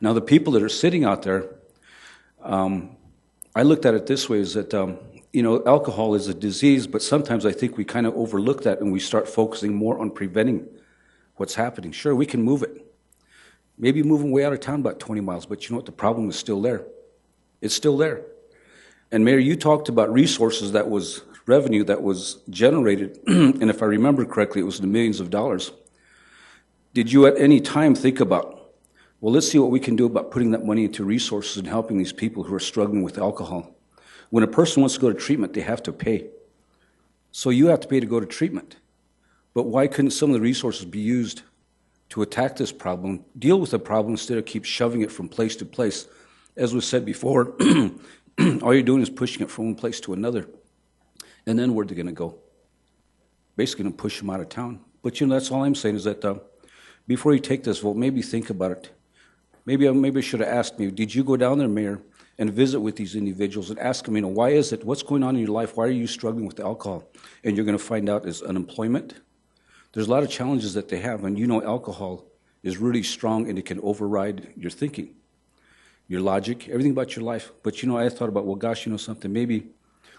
Now, the people that are sitting out there, I looked at it this way, is that, you know, alcohol is a disease, but sometimes I think we kind of overlook that and we start focusing more on preventing what's happening. Sure, we can move it. Maybe move them way out of town about 20 miles, but you know what? The problem is still there. It's still there. And Mayor, you talked about resources that was revenue that was generated, and if I remember correctly, it was in the millions of dollars. Did you at any time think about, well, let's see what we can do about putting that money into resources and helping these people who are struggling with alcohol? When a person wants to go to treatment, they have to pay. So you have to pay to go to treatment. But why couldn't some of the resources be used to attack this problem, deal with the problem instead of keep shoving it from place to place? As was said before, all you're doing is pushing it from one place to another. And then where are they going to go? Basically going to push them out of town. But you know, that's all I'm saying is that before you take this vote, maybe think about it. Maybe I should have asked me, did you go down there, Mayor, and visit with these individuals and ask them, you know, why is it, what's going on in your life? Why are you struggling with alcohol? And you're going to find out is unemployment. There's a lot of challenges that they have, and you know alcohol is really strong and it can override your thinking, your logic, everything about your life. But you know, I thought about, well, gosh, you know something, maybe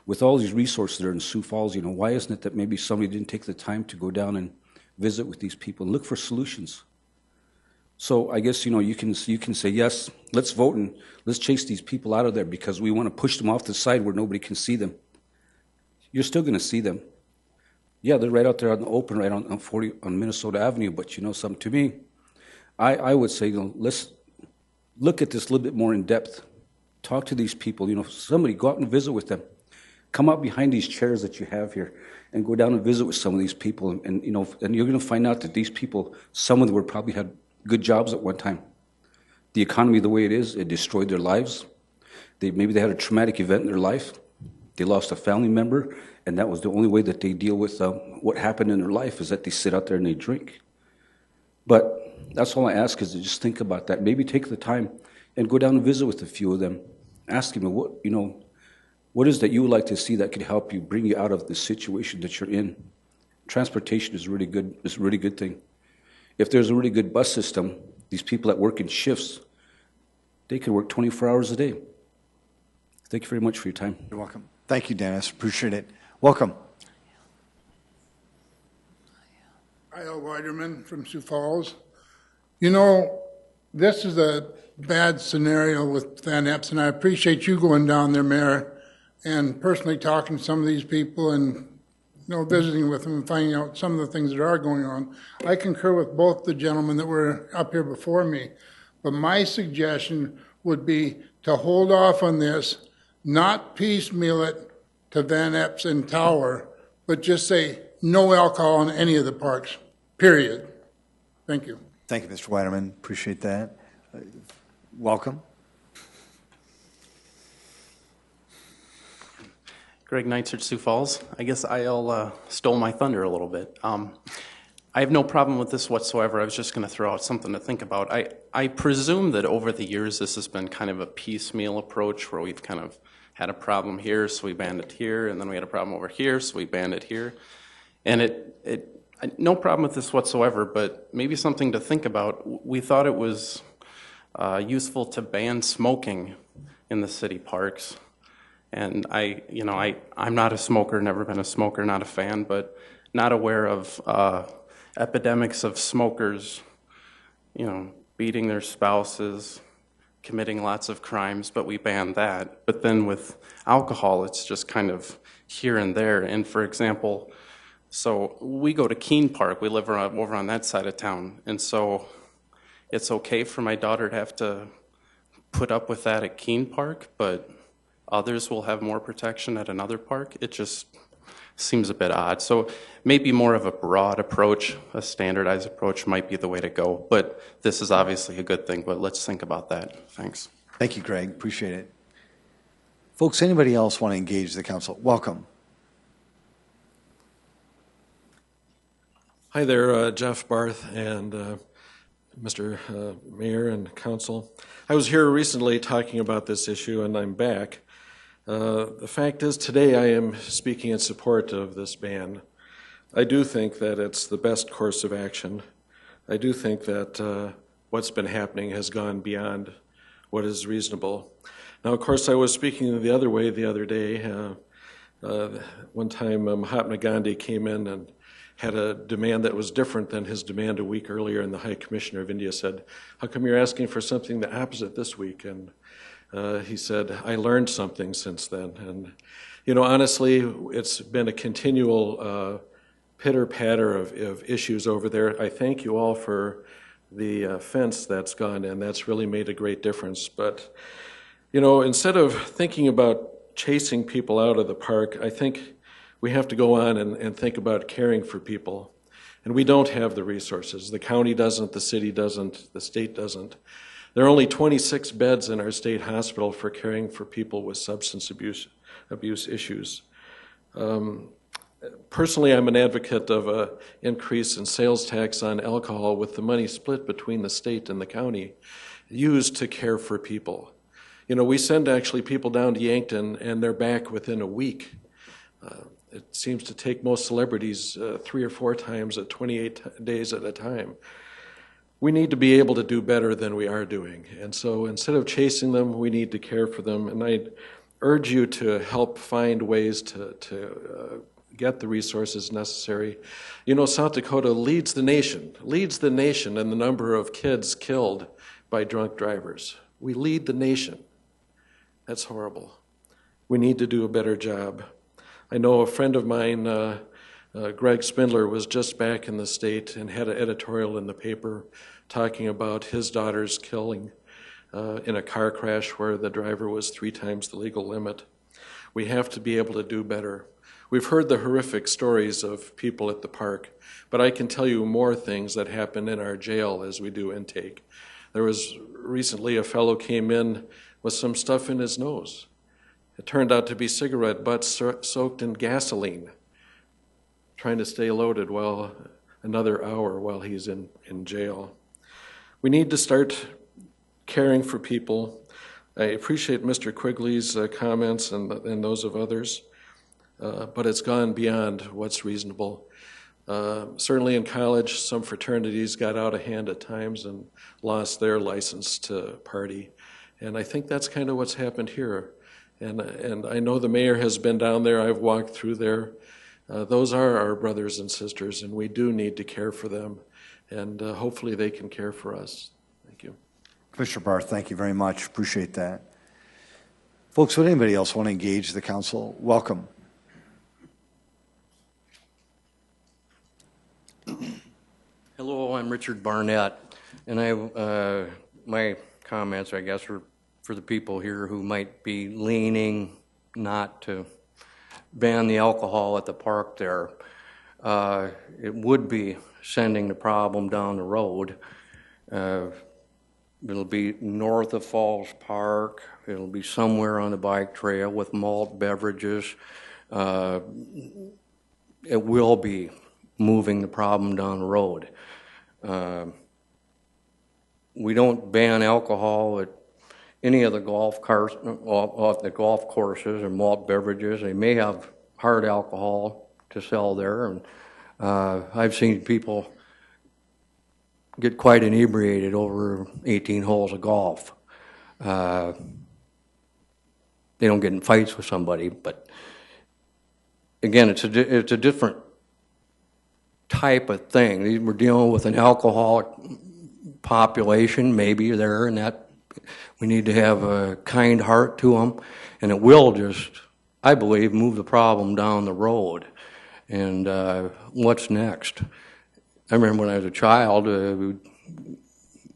with all these resources that are in Sioux Falls, you know, why isn't it that maybe somebody didn't take the time to go down and visit with these people and look for solutions? So I guess, you know, you can say, yes, let's vote and let's chase these people out of there because we want to push them off the side where nobody can see them. You're still going to see them. Yeah, they're right out there on the open, right on 40 on Minnesota Avenue. But you know something, to me, I would say, you know, let's look at this a little bit more in depth. Talk to these people. You know, somebody go out and visit with them. Come out behind these chairs that you have here and go down and visit with some of these people. And you know, and you're going to find out that these people, some of them probably had good jobs at one time. The economy, the way it is, it destroyed their lives. Maybe they had a traumatic event in their life. They lost a family member, and that was the only way that they deal with what happened in their life, is that they sit out there and they drink. But that's all I ask, is to just think about that. Maybe take the time and go down and visit with a few of them. Ask them, what is that you would like to see that could help you, bring you out of the situation that you're in? Transportation is really good. It's a really good thing. If there's a really good bus system, these people that work in shifts, they could work 24 hours a day. Thank you very much for your time. You're welcome. Thank you, Dennis. Appreciate it. Welcome. Kyle Weiderman from Sioux Falls. You know, this is a bad scenario with Van Epps, and I appreciate you going down there, Mayor, and personally talking to some of these people and visiting with them and finding out some of the things that are going on. I concur with both the gentlemen that were up here before me, but my suggestion would be to hold off on this, not piecemeal it to Van Epps and Tower, but just say no alcohol in any of the parks, period. Thank you. Thank you, Mr. Weiderman. Appreciate that. Welcome. Greg Knightsert, Sioux Falls. I guess I'll stole my thunder a little bit. I have no problem with this whatsoever. I was just going to throw out something to think about. I presume that over the years this has been kind of a piecemeal approach where we've kind of had a problem here, so we banned it here, and then we had a problem over here, so we banned it here. And no problem with this whatsoever, but maybe something to think about. We thought it was useful to ban smoking in the city parks. And I'm not a smoker, never been a smoker, not a fan, but not aware of epidemics of smokers, beating their spouses, committing lots of crimes, but we banned that. But then with alcohol, it's just kind of here and there. And for example, so we go to Keene Park, we live over on that side of town, and so it's okay for my daughter to have to put up with that at Keene Park, but others will have more protection at another park. It just seems a bit odd. So maybe more of a broad approach, a standardized approach might be the way to go. But this is obviously a good thing, but let's think about that. Thanks. Thank you, Greg. Appreciate it. Folks, anybody else want to engage the council? Welcome. Hi there, Jeff Barth and Mr. Mayor and Council. I was here recently talking about this issue, and I'm back. The fact is, today I am speaking in support of this ban. I do think that it's the best course of action. I do think that what's been happening has gone beyond what is reasonable. Now, of course, I was speaking the other way the other day. One time, Mahatma Gandhi came in and had a demand that was different than his demand a week earlier, and the High Commissioner of India said, "How come you're asking for something the opposite this week?" And he said, "I learned something since then." And, you know, honestly, it's been a continual pitter-patter of issues over there. I thank you all for the fence that's gone in. That's really made a great difference. But, you know, instead of thinking about chasing people out of the park, I think we have to go on and think about caring for people. And we don't have the resources. The county doesn't, the city doesn't, the state doesn't. There are only 26 beds in our state hospital for caring for people with substance abuse issues. Personally, I'm an advocate of an increase in sales tax on alcohol with the money split between the state and the county used to care for people. You know, we send actually people down to Yankton and they're back within a week. It seems to take most celebrities 3 or 4 times at 28 days at a time. We need to be able to do better than we are doing. And so instead of chasing them, we need to care for them. And I urge you to help find ways to get the resources necessary. You know, South Dakota leads the nation in the number of kids killed by drunk drivers. We lead the nation. That's horrible. We need to do a better job. I know a friend of mine, Greg Spindler, was just back in the state and had an editorial in the paper talking about his daughter's killing in a car crash where the driver was 3 times the legal limit. We have to be able to do better. We've heard the horrific stories of people at the park, but I can tell you more things that happen in our jail as we do intake. There was recently a fellow came in with some stuff in his nose. It turned out to be cigarette butts soaked in gasoline, trying to stay loaded while another hour while he's in jail. We need to start caring for people. I appreciate Mr. Quigley's comments and those of others, but it's gone beyond what's reasonable. Certainly in college, some fraternities got out of hand at times and lost their license to party. And I think that's kind of what's happened here. And I know the mayor has been down there. I've walked through there. Those are our brothers and sisters, and we do need to care for them. And hopefully they can care for us. Thank you. Commissioner Barth, thank you very much. Appreciate that. Folks, would anybody else want to engage the council? Welcome. Hello, I'm Richard Barnett, and my comments, I guess, are for the people here who might be leaning not to ban the alcohol at the park there. It would be sending the problem down the road. It'll be north of Falls Park. It'll be somewhere on the bike trail with malt beverages. It will be moving the problem down the road. We don't ban alcohol at any of the golf courses or malt beverages. They may have hard alcohol to sell there, and I've seen people get quite inebriated over 18 holes of golf. They don't get in fights with somebody, but again, it's a different type of thing. We're dealing with an alcoholic population, maybe there, and that we need to have a kind heart to them, and it will just, I believe, move the problem down the road. And what's next? I remember when I was a child,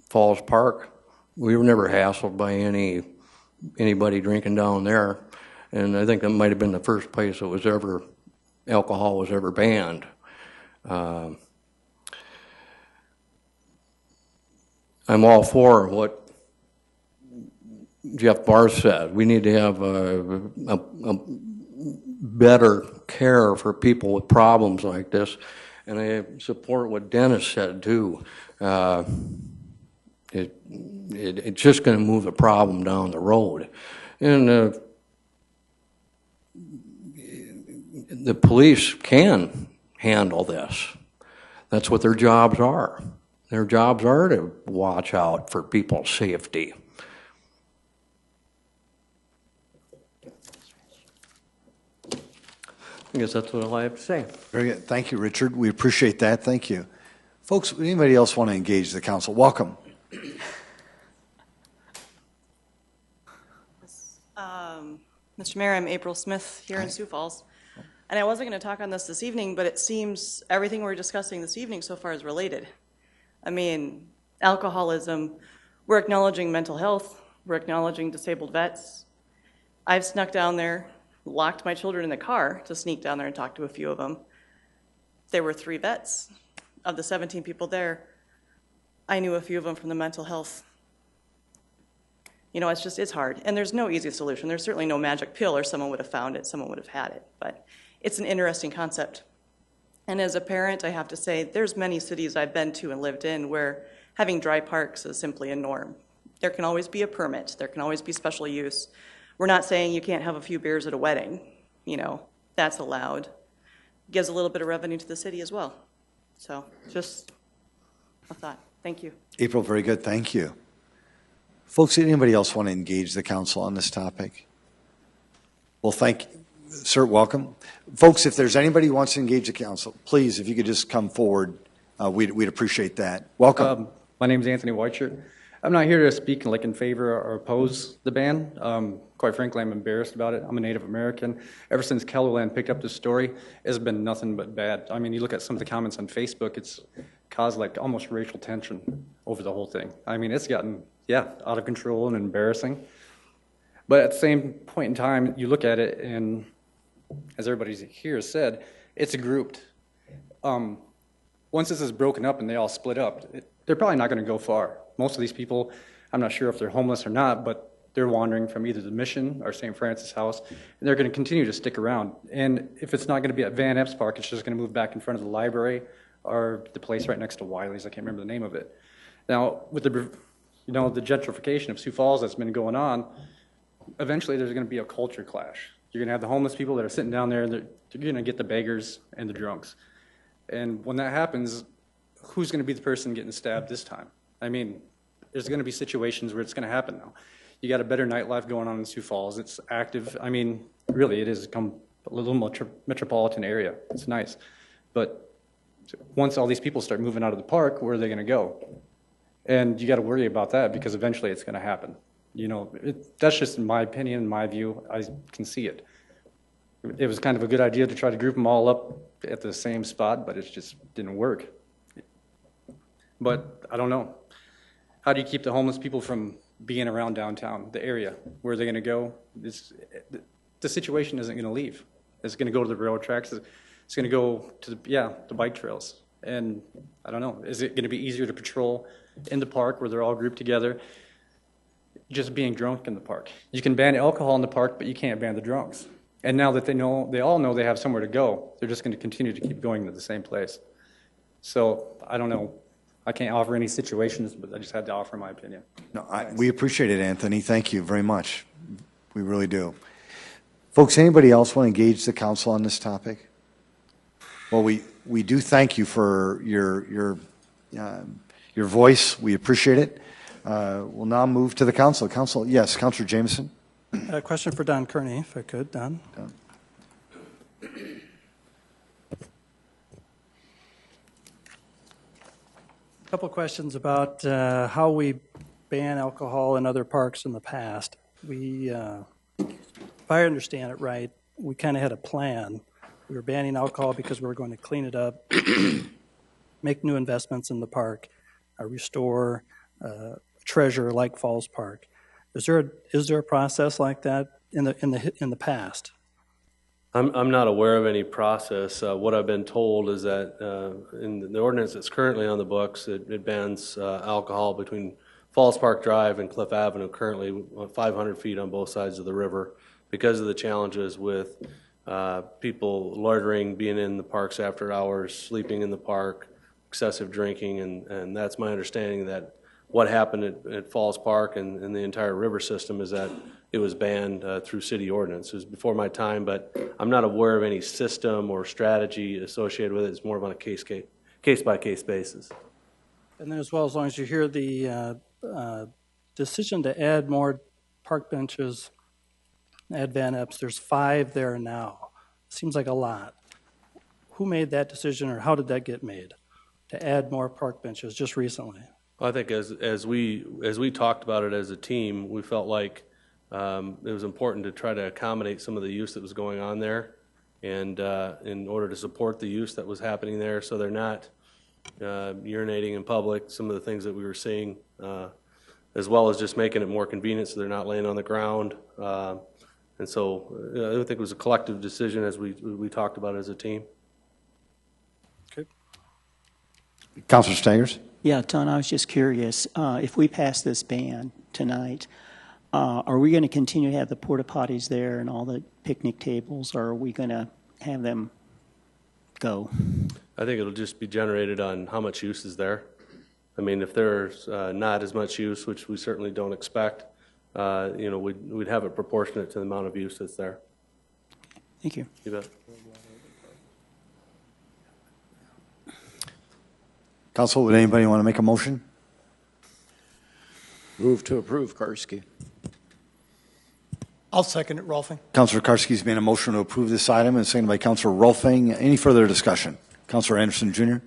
Falls Park, we were never hassled by anybody drinking down there. And I think that might have been the first place it was ever, alcohol was ever banned. I'm all for what Jeff Barr said. We need to have a better care for people with problems like this. And I support what Dennis said too. It's just going to move the problem down the road. And the police can handle this. That's what their jobs are. Their jobs are to watch out for people's safety. I guess that's what I have to say. Very good. Thank you, Richard. We appreciate that. Thank you. Folks, would anybody else want to engage the council? Welcome. Mr. Mayor, I'm April Smith here in Sioux Falls. And I wasn't going to talk on this evening, but it seems everything we're discussing this evening so far is related. I mean, alcoholism, we're acknowledging mental health, we're acknowledging disabled vets. I've snuck down there, locked my children in the car to sneak down there and talk to a few of them. There were 3 vets. Of the 17 people there, I knew a few of them from the mental health. You know, it's hard. And there's no easy solution. There's certainly no magic pill or someone would have found it, someone would have had it. But it's an interesting concept. And as a parent, I have to say, there's many cities I've been to and lived in where having dry parks is simply a norm. There can always be a permit. There can always be special use. We're not saying you can't have a few beers at a wedding. You know, that's allowed. Gives a little bit of revenue to the city as well. So just a thought. Thank you. April, very good. Thank you. Folks, anybody else want to engage the council on this topic? Well, thank you. Sir, welcome. Folks, if there's anybody who wants to engage the council, please, if you could just come forward, we'd appreciate that. Welcome. My name is Anthony Whiteshirt. I'm not here to speak like in favor or oppose the ban. Quite frankly, I'm embarrassed about it. I'm a Native American. Ever since Kellerland picked up this story, it's been nothing but bad. I mean, you look at some of the comments on Facebook, it's caused like almost racial tension over the whole thing. I mean, it's gotten, out of control and embarrassing. But at the same point in time, you look at it and, as everybody here has said, it's grouped. Once this is broken up and they all split up, they're probably not going to go far. Most of these people, I'm not sure if they're homeless or not, but they're wandering from either the Mission or St. Francis House, and they're going to continue to stick around. And if it's not going to be at Van Epps Park, it's just going to move back in front of the library or the place right next to Wiley's. I can't remember the name of it. Now, with the gentrification of Sioux Falls that's been going on, eventually there's going to be a culture clash. You're going to have the homeless people that are sitting down there, and they're going to get the beggars and the drunks. And when that happens, who's going to be the person getting stabbed this time? I mean, there's going to be situations where it's going to happen now. You got a better nightlife going on in Sioux Falls. It's active. I mean, really, it has become a little metropolitan area. It's nice. But once all these people start moving out of the park, where are they going to go? And you got to worry about that because eventually it's going to happen. You know, that's just my opinion, my view. I can see it. It was kind of a good idea to try to group them all up at the same spot, but it just didn't work. But I don't know. How do you keep the homeless people from being around downtown, the area? Where are they going to go? The situation isn't going to leave. It's going to go to the railroad tracks. It's going to go to the bike trails. And I don't know. Is it going to be easier to patrol in the park where they're all grouped together? Just being drunk in the park. You can ban alcohol in the park, but you can't ban the drunks. And now that they all know they have somewhere to go, they're just going to continue to keep going to the same place. So I don't know. I can't offer any situations, but I just had to offer my opinion. No, we appreciate it, Anthony. Thank you very much. We really do. Folks, anybody else want to engage the council on this topic? Well, we do thank you for your voice. We appreciate it. We'll now move to the council. Council, yes, Councilor Jameson. A question for Don Kearney, if I could, Don. A couple questions about how we ban alcohol in other parks in the past. We, if I understand it right, we kind of had a plan. We were banning alcohol because we were going to clean it up, make new investments in the park, restore, treasure like Falls Park. Is there a process like that in the past? I'm not aware of any process. What I've been told is that in the ordinance that's currently on the books, it bans alcohol between Falls Park Drive and Cliff Avenue, currently 500 feet on both sides of the river, because of the challenges with people loitering, being in the parks after hours, sleeping in the park, excessive drinking, and that's my understanding that what happened at Falls Park and the entire river system is that it was banned through city ordinance. It was before my time, but I'm not aware of any system or strategy associated with it. It's more of on a case-by-case basis. And then as well, as long as you hear the decision to add more park benches, add Van Epps, there's 5 there now. Seems like a lot. Who made that decision, or how did that get made to add more park benches just recently? Well, I think as we talked about it as a team, we felt like it was important to try to accommodate some of the use that was going on there, and in order to support the use that was happening there, so they're not urinating in public, some of the things that we were seeing, as well as just making it more convenient so they're not laying on the ground. And so I think it was a collective decision as we talked about it as a team. Okay. Councilor Stangers? Yeah, Don, I was just curious, if we pass this ban tonight, are we going to continue to have the porta potties there and all the picnic tables, or are we going to have them go? I think it'll just be generated on how much use is there. I mean, if there's not as much use, which we certainly don't expect, we'd have it proportionate to the amount of use that's there. Thank you. You bet. Council, would anybody want to make a motion? Move to approve, Karski. I'll second it, Rolfing. Councilor Karski's made a motion to approve this item, and seconded by Councilor Rolfing. Any further discussion? Councilor Anderson, Jr.?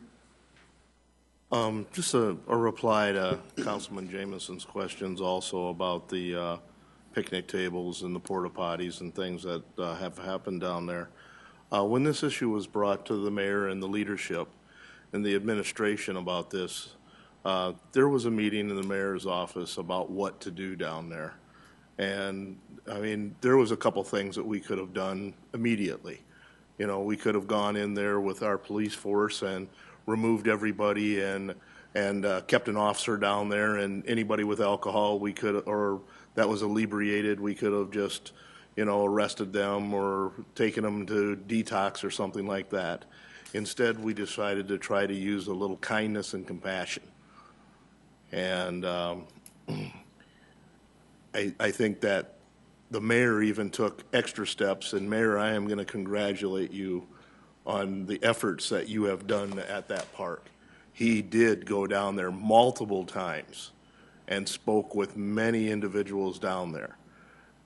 Just a reply to Councilman Jameson's questions also about the picnic tables and the porta potties and things that have happened down there. When this issue was brought to the mayor and the leadership and the administration about this, there was a meeting in the mayor's office about what to do down there. And I mean, there was a couple things that we could have done immediately. You know, we could have gone in there with our police force and removed everybody and kept an officer down there, and anybody with alcohol we could, or that was inebriated, we could have just, arrested them or taken them to detox or something like that. Instead, we decided to try to use a little kindness and compassion. And I think that the mayor even took extra steps, and Mayor, I am going to congratulate you on the efforts that you have done at that park. He did go down there multiple times and spoke with many individuals down there.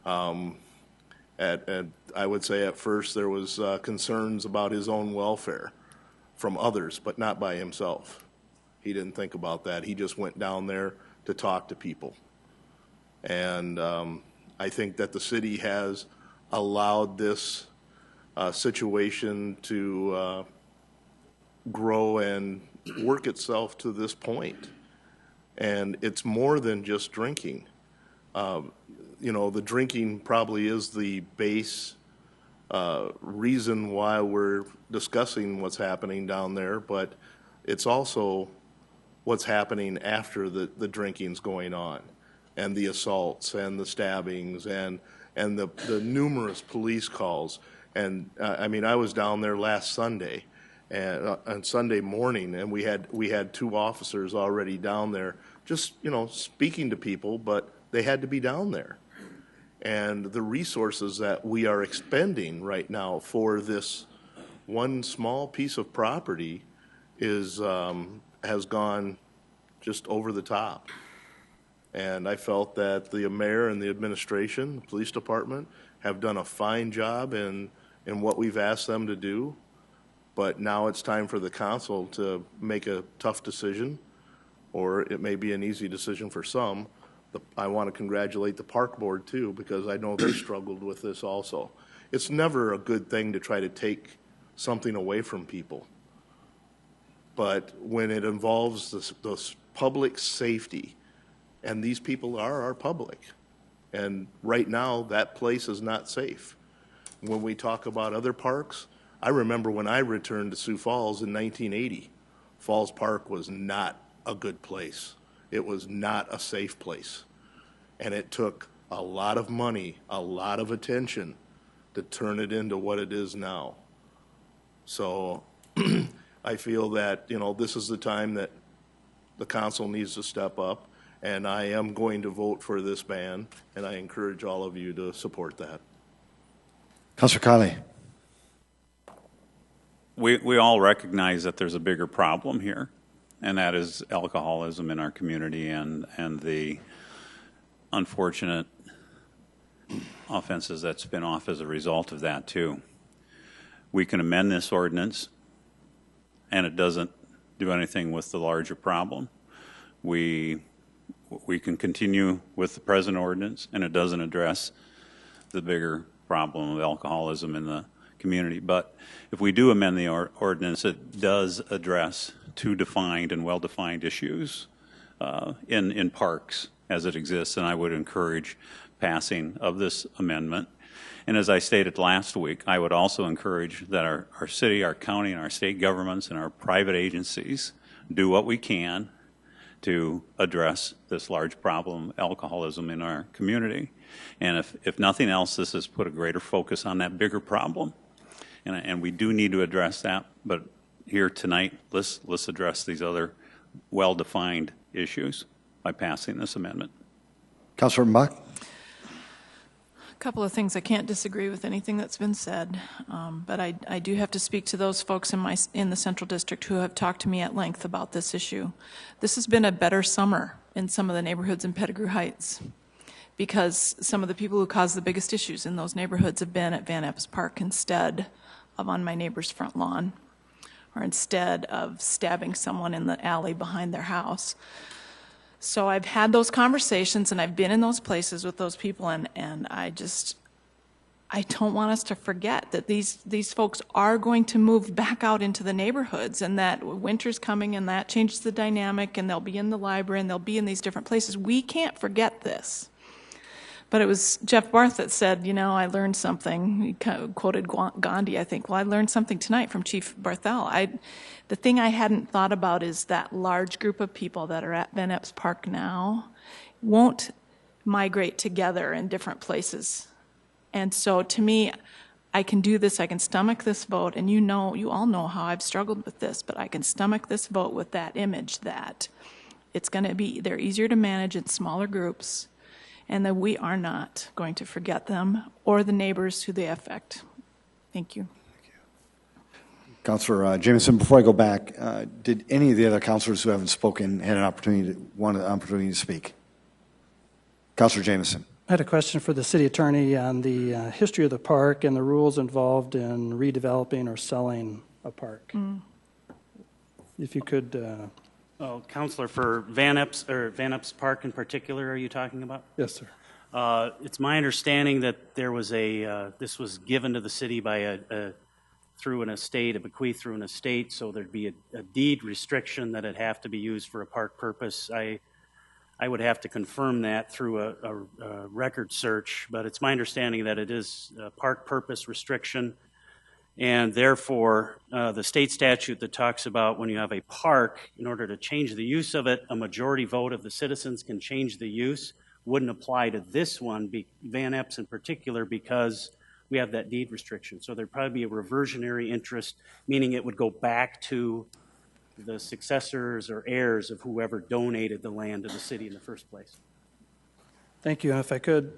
I would say at first there was concerns about his own welfare from others, but not by himself. He didn't think about that. He just went down there to talk to people. And I think that the city has allowed this situation to grow and work itself to this point. And it's more than just drinking. The drinking probably is the base reason why we're discussing what's happening down there, but it's also what's happening after the drinking's going on, and the assaults and the stabbings and the numerous police calls. And I was down there last Sunday, and on Sunday morning, and we had 2 officers already down there, just speaking to people, but they had to be down there. And the resources that we are expending right now for this one small piece of property has gone just over the top. And I felt that the mayor and the administration, the police department, have done a fine job in what we've asked them to do. But now it's time for the council to make a tough decision, or it may be an easy decision for some. I want to congratulate the park board too, because I know they struggled with this also. It's never a good thing to try to take something away from people. But when it involves the public safety, and these people are our public, And right now, that place is not safe. When we talk about other parks, I remember when I returned to Sioux Falls in 1980, Falls Park was not a good place. It was not a safe place. And it took a lot of money, a lot of attention to turn it into what it is now. So I feel that, this is the time that the council needs to step up, and I am going to vote for this ban, and I encourage all of you to support that. Councilor Kiley. We all recognize that there's a bigger problem here, and that is alcoholism in our community and the unfortunate offenses that spin off as a result of that too. We can amend this ordinance, and it doesn't do anything with the larger problem. We can continue with the present ordinance, and it doesn't address the bigger problem of alcoholism in the community. But if we do amend the ordinance, it does address two defined and well-defined issues in parks as it exists, and I would encourage passing of this amendment. And as I stated last week, I would also encourage that our city, our county, and our state governments and our private agencies do what we can to address this large problem, alcoholism in our community. And if nothing else, this has put a greater focus on that bigger problem. And we do need to address that, but here tonight, let's address these other well-defined issues by passing this amendment. Councilor Buck. A couple of things. I can't disagree with anything that's been said, but I do have to speak to those folks in the Central District who have talked to me at length about this issue. This has been a better summer in some of the neighborhoods in Pettigrew Heights because some of the people who caused the biggest issues in those neighborhoods have been at Van Epps Park instead of on my neighbor's front lawn, or instead of stabbing someone in the alley behind their house. So I've had those conversations, and I've been in those places with those people, and I don't want us to forget that these folks are going to move back out into the neighborhoods, and that winter's coming, and that changes the dynamic, and they'll be in the library, and they'll be in these different places. We can't forget this. But it was Jeff Barth that said, I learned something. He quoted Gandhi, I think. Well, I learned something tonight from Chief Barthel. The thing I hadn't thought about is that large group of people that are at Van Epps Park now won't migrate together in different places. And so to me, I can do this, I can stomach this vote, and you all know how I've struggled with this, but I can stomach this vote with that image that it's going to be, they're easier to manage in smaller groups, and that we are not going to forget them or the neighbors who they affect. Thank you. Councilor Jamison, before I go back, did any of the other councilors who haven't spoken had an opportunity to speak? Councilor Jamison. I had a question for the city attorney on the history of the park and the rules involved in redeveloping or selling a park. If you could... Councilor, for Van Epps Park in particular, are you talking about? Yes, sir. It's my understanding that there was this was given to the city by through an estate, a bequeath through an estate, so there'd be a deed restriction that it'd have to be used for a park purpose. I would have to confirm that through a record search, but it's my understanding that it is a park purpose restriction, and therefore the state statute that talks about when you have a park, in order to change the use of it, a majority vote of the citizens can change the use, wouldn't apply to this one, Van Epps in particular, because we have that deed restriction. So there'd probably be a reversionary interest, meaning it would go back to the successors or heirs of whoever donated the land to the city in the first place. Thank you. And if I could,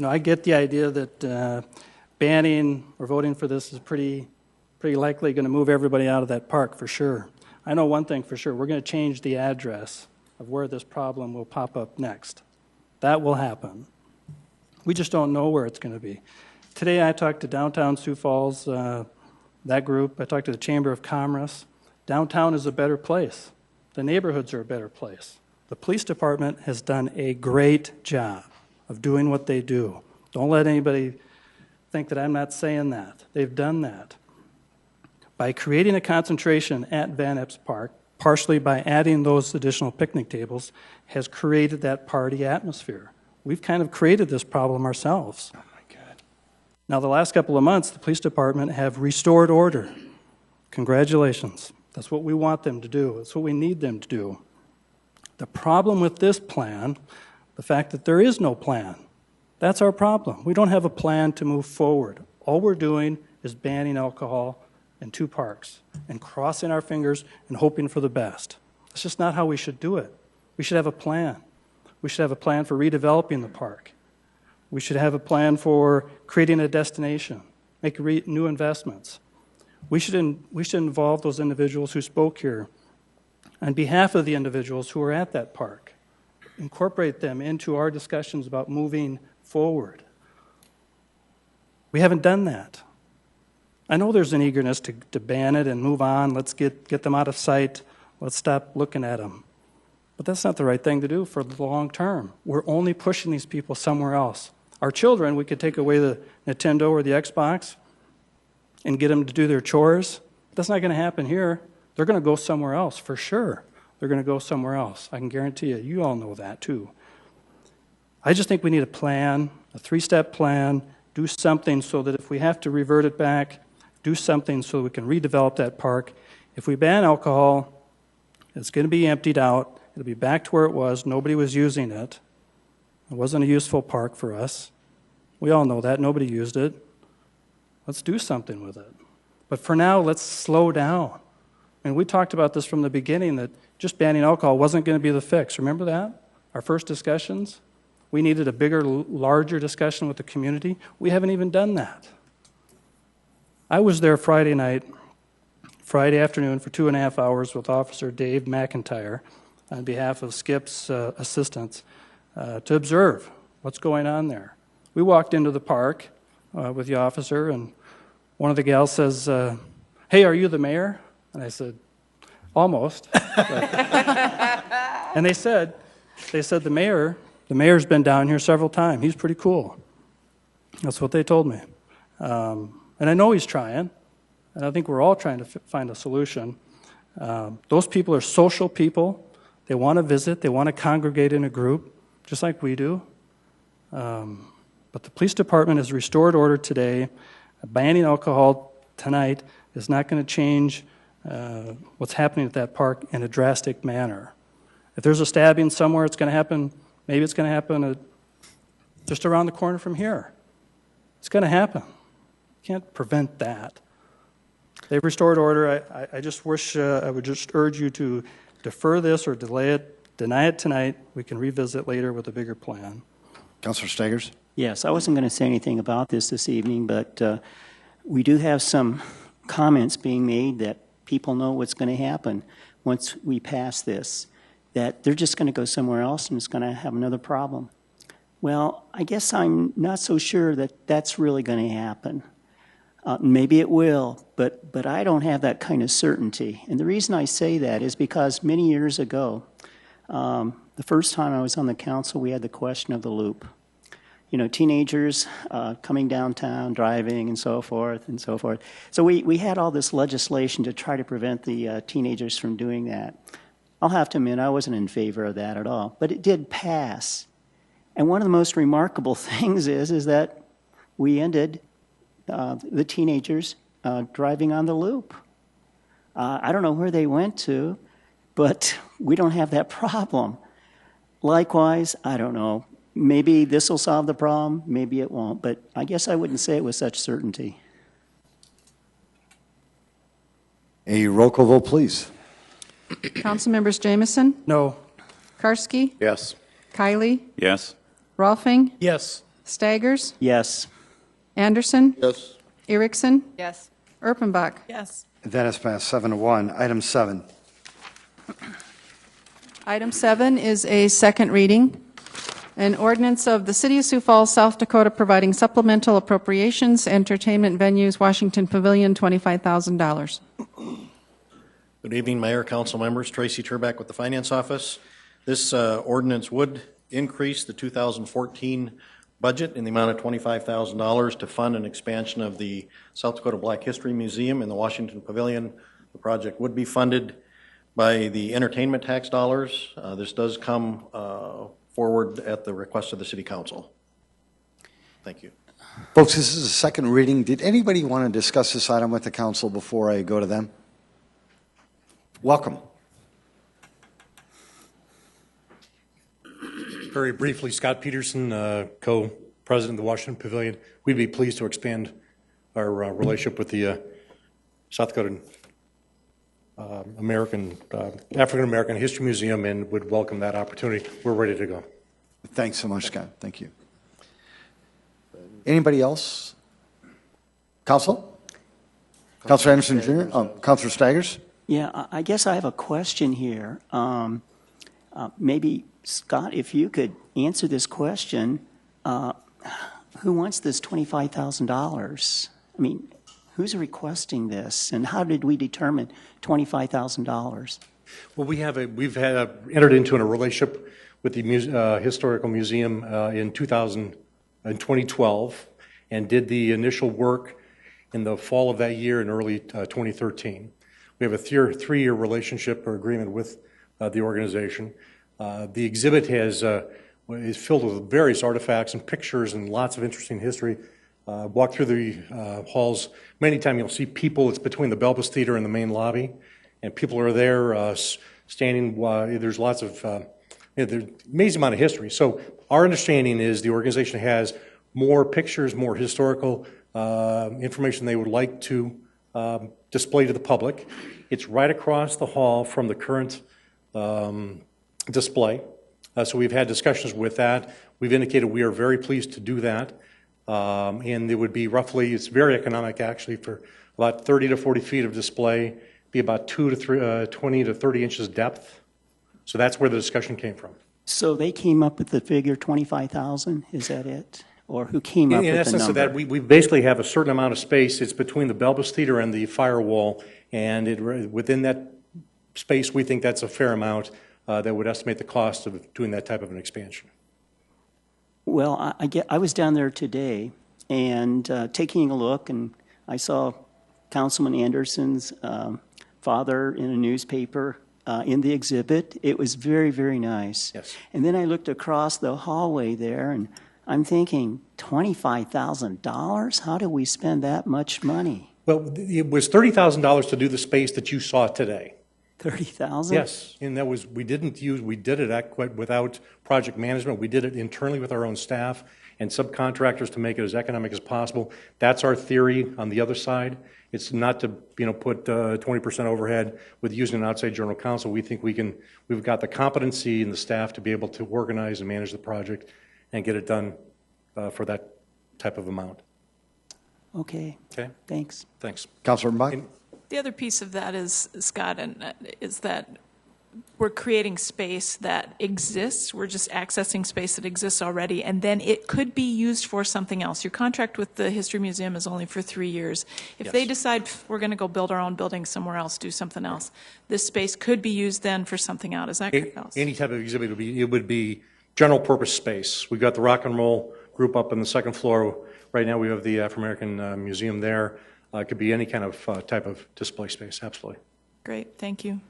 I get the idea that banning or voting for this is pretty likely going to move everybody out of that park for sure. I know one thing for sure. We're going to change the address of where this problem will pop up next. That will happen. We just don't know where it's going to be. Today I talked to Downtown Sioux Falls, that group. I talked to the Chamber of Commerce. Downtown is a better place. The neighborhoods are a better place. The police department has done a great job of doing what they do. Don't let anybody think that I'm not saying that. They've done that. By creating a concentration at Van Epps Park, partially by adding those additional picnic tables, has created that party atmosphere. We've kind of created this problem ourselves. Oh my God. Now, the last couple of months, the police department have restored order. Congratulations. That's what we want them to do. That's what we need them to do. The problem with this plan, the fact that there is no plan, that's our problem. We don't have a plan to move forward. All we're doing is banning alcohol in 2 parks and crossing our fingers and hoping for the best. That's just not how we should do it. We should have a plan. We should have a plan for redeveloping the park. We should have a plan for creating a destination, make new investments. We should involve those individuals who spoke here on behalf of the individuals who are at that park. Incorporate them into our discussions about moving forward. We haven't done that. I know there's an eagerness to ban it and move on. Let's get them out of sight. Let's stop looking at them. But that's not the right thing to do for the long term. We're only pushing these people somewhere else. Our children, we could take away the Nintendo or the Xbox and get them to do their chores. That's not going to happen here. They're going to go somewhere else, for sure. They're going to go somewhere else. I can guarantee you. You all know that, too. I just think we need a plan, a 3-step plan, do something so that if we have to revert it back, do something so we can redevelop that park. If we ban alcohol, it's going to be emptied out. It'll be back to where it was. Nobody was using it. It wasn't a useful park for us. We all know that. Nobody used it. Let's do something with it. But for now, let's slow down. And we talked about this from the beginning, that just banning alcohol wasn't going to be the fix. Remember that? Our first discussions? We needed a bigger, larger discussion with the community. We haven't even done that. I was there Friday afternoon for 2.5 hours with Officer Dave McIntyre on behalf of Skip's assistants to observe what's going on there. We walked into the park with the officer, and one of the gals says, "Hey, are you the mayor?" And I said, "Almost." And they said the mayor's been down here several times. He's pretty cool. That's what they told me. And I know he's trying, and I think we're all trying to find a solution. Those people are social people. They want to visit. They want to congregate in a group, just like we do. But the police department has restored order today. Banning alcohol tonight is not going to change what's happening at that park in a drastic manner. If there's a stabbing somewhere, it's going to happen. Maybe it's going to happen just around the corner from here. It's going to happen. You can't prevent that. They've restored order. I just wish I would just urge you to defer this or delay it, deny it tonight. We can revisit later with a bigger plan. Councilor Staggers? Yes, I wasn't going to say anything about this evening, but we do have some comments being made that people know what's going to happen once we pass this, that they're just going to go somewhere else and it's going to have another problem. Well, I guess I'm not so sure that that's really going to happen. Maybe it will, but I don't have that kind of certainty. And the reason I say that is because many years ago, the first time I was on the council, we had the question of the loop. You know, teenagers coming downtown, driving, and so forth and so forth. So we had all this legislation to try to prevent the teenagers from doing that. I'll have to admit, I wasn't in favor of that at all, but it did pass. And one of the most remarkable things is that we ended the teenagers driving on the loop. I don't know where they went to, but we don't have that problem. Likewise, I don't know. Maybe this will solve the problem, maybe it won't, but I guess I wouldn't say it with such certainty. A roll call vote, please. Councilmembers Jamison? No. Karski? Yes. Kylie? Yes. Rolfing? Yes. Staggers? Yes. Anderson? Yes. Erickson? Yes. Erpenbach? Yes. That is passed 7-1. Item 7. Item 7 is a second reading. An ordinance of the City of Sioux Falls, South Dakota, providing supplemental appropriations, entertainment venues, Washington Pavilion, $25,000. Good evening, Mayor, council members. Tracy Turback with the Finance Office. This ordinance would increase the 2014 budget in the amount of $25,000 to fund an expansion of the South Dakota Black History Museum in the Washington Pavilion. The project would be funded by the entertainment tax dollars. This does come forward at the request of the City Council. Thank you. Folks, this is the second reading. Did anybody want to discuss this item with the council before I go to them? Welcome. Very briefly, Scott Peterson, co-president of the Washington Pavilion. We'd be pleased to expand our relationship with the South Dakota African American History Museum, and would welcome that opportunity. We're ready to go. Thanks so much, Scott. Thank you. Anybody else? Council? Councilor Anderson Jr.? Councilor Staggers? Yeah, I guess I have a question here. Maybe, Scott, if you could answer this question, who wants this $25,000? I mean, who's requesting this, and how did we determine $25,000? Well, we've entered into a relationship with the Historical Museum in 2012, and did the initial work in the fall of that year and early 2013. We have a three-year relationship or agreement with the organization. The exhibit is filled with various artifacts and pictures and lots of interesting history. Walk through the halls. Many times you'll see people. It's between the Belbus Theater and the main lobby, and people are there standing. There's lots of there's an amazing amount of history. So our understanding is the organization has more pictures, more historical information they would like to display to the public. It's right across the hall from the current display. So we've had discussions with that. We've indicated we are very pleased to do that. And it would be roughly, it's very economic actually, for about 30 to 40 feet of display, be about 20 to 30 inches depth. So that's where the discussion came from. So they came up with the figure 25,000, is that it? Or who came up with the number? In essence of that, we basically have a certain amount of space. It's between the Belbus Theater and the firewall, and within that space, we think that's a fair amount that would estimate the cost of doing that type of an expansion. Well, I was down there today and taking a look, and I saw Councilman Anderson's father in a newspaper in the exhibit. It was very, very nice. Yes. And then I looked across the hallway there, and I'm thinking, $25,000? How do we spend that much money? Well, it was $30,000 to do the space that you saw today. 30,000? Yes, and that was, we did it without project management. We did it internally with our own staff and subcontractors to make it as economic as possible. That's our theory on the other side. It's not to, put 20% overhead with using an outside general counsel. We think we've got the competency and the staff to be able to organize and manage the project and get it done for that type of amount. Okay. Okay. Thanks. Thanks. Councilor Mbach? The other piece of that is, Scott, is that we're creating space that exists. We're just accessing space that exists already, and then it could be used for something else. Your contract with the History Museum is only for 3 years. If they decide we're going to go build our own building somewhere else, do something else, this space could be used then for something else. Is that correct? Any type of exhibit would be general purpose space. We've got the rock and roll group up on the second floor. Right now we have the African American Museum there. It could be any kind of type of display space, absolutely. Great, thank you.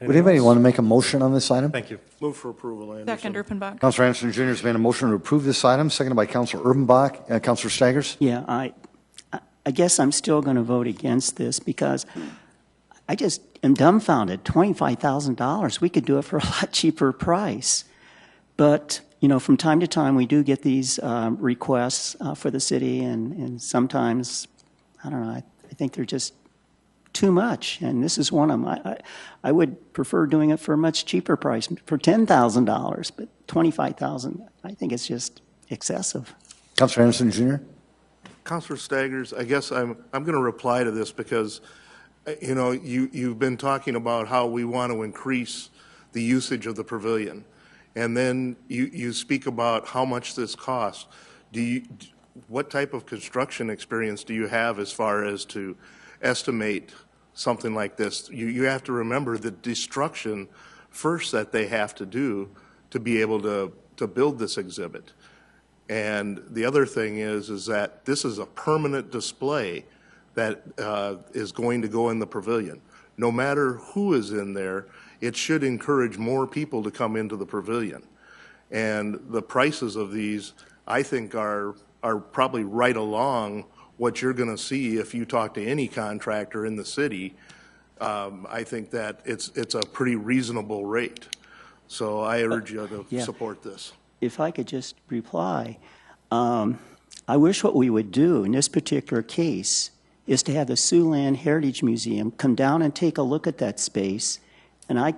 Would anybody want to make a motion on this item? Thank you. Move for approval, Anderson. Second, Erpenbach. Councilor Anderson Jr. has made a motion to approve this item, seconded by Councilor Erpenbach. Councilor Staggers? Yeah, I guess I'm still going to vote against this because I just am dumbfounded. $25,000, we could do it for a lot cheaper price. But, from time to time, we do get these requests for the city, and sometimes, I don't know, I think they're just too much, and this is one of them. I would prefer doing it for a much cheaper price, for $10,000, but $25,000, I think it's just excessive. Councilor Anderson Jr.? Councilor Staggers, I guess I'm going to reply to this because, you've been talking about how we want to increase the usage of the pavilion. And then you speak about how much this costs. What type of construction experience do you have as far as to estimate something like this? You have to remember the destruction first that they have to do to be able to build this exhibit. And the other thing is that this is a permanent display that is going to go in the pavilion. No matter who is in there, it should encourage more people to come into the pavilion. And the prices of these, I think, are probably right along what you're going to see if you talk to any contractor in the city. I think that it's a pretty reasonable rate. So I urge you to support this. If I could just reply, I wish what we would do in this particular case is to have the Siouxland Heritage Museum come down and take a look at that space. And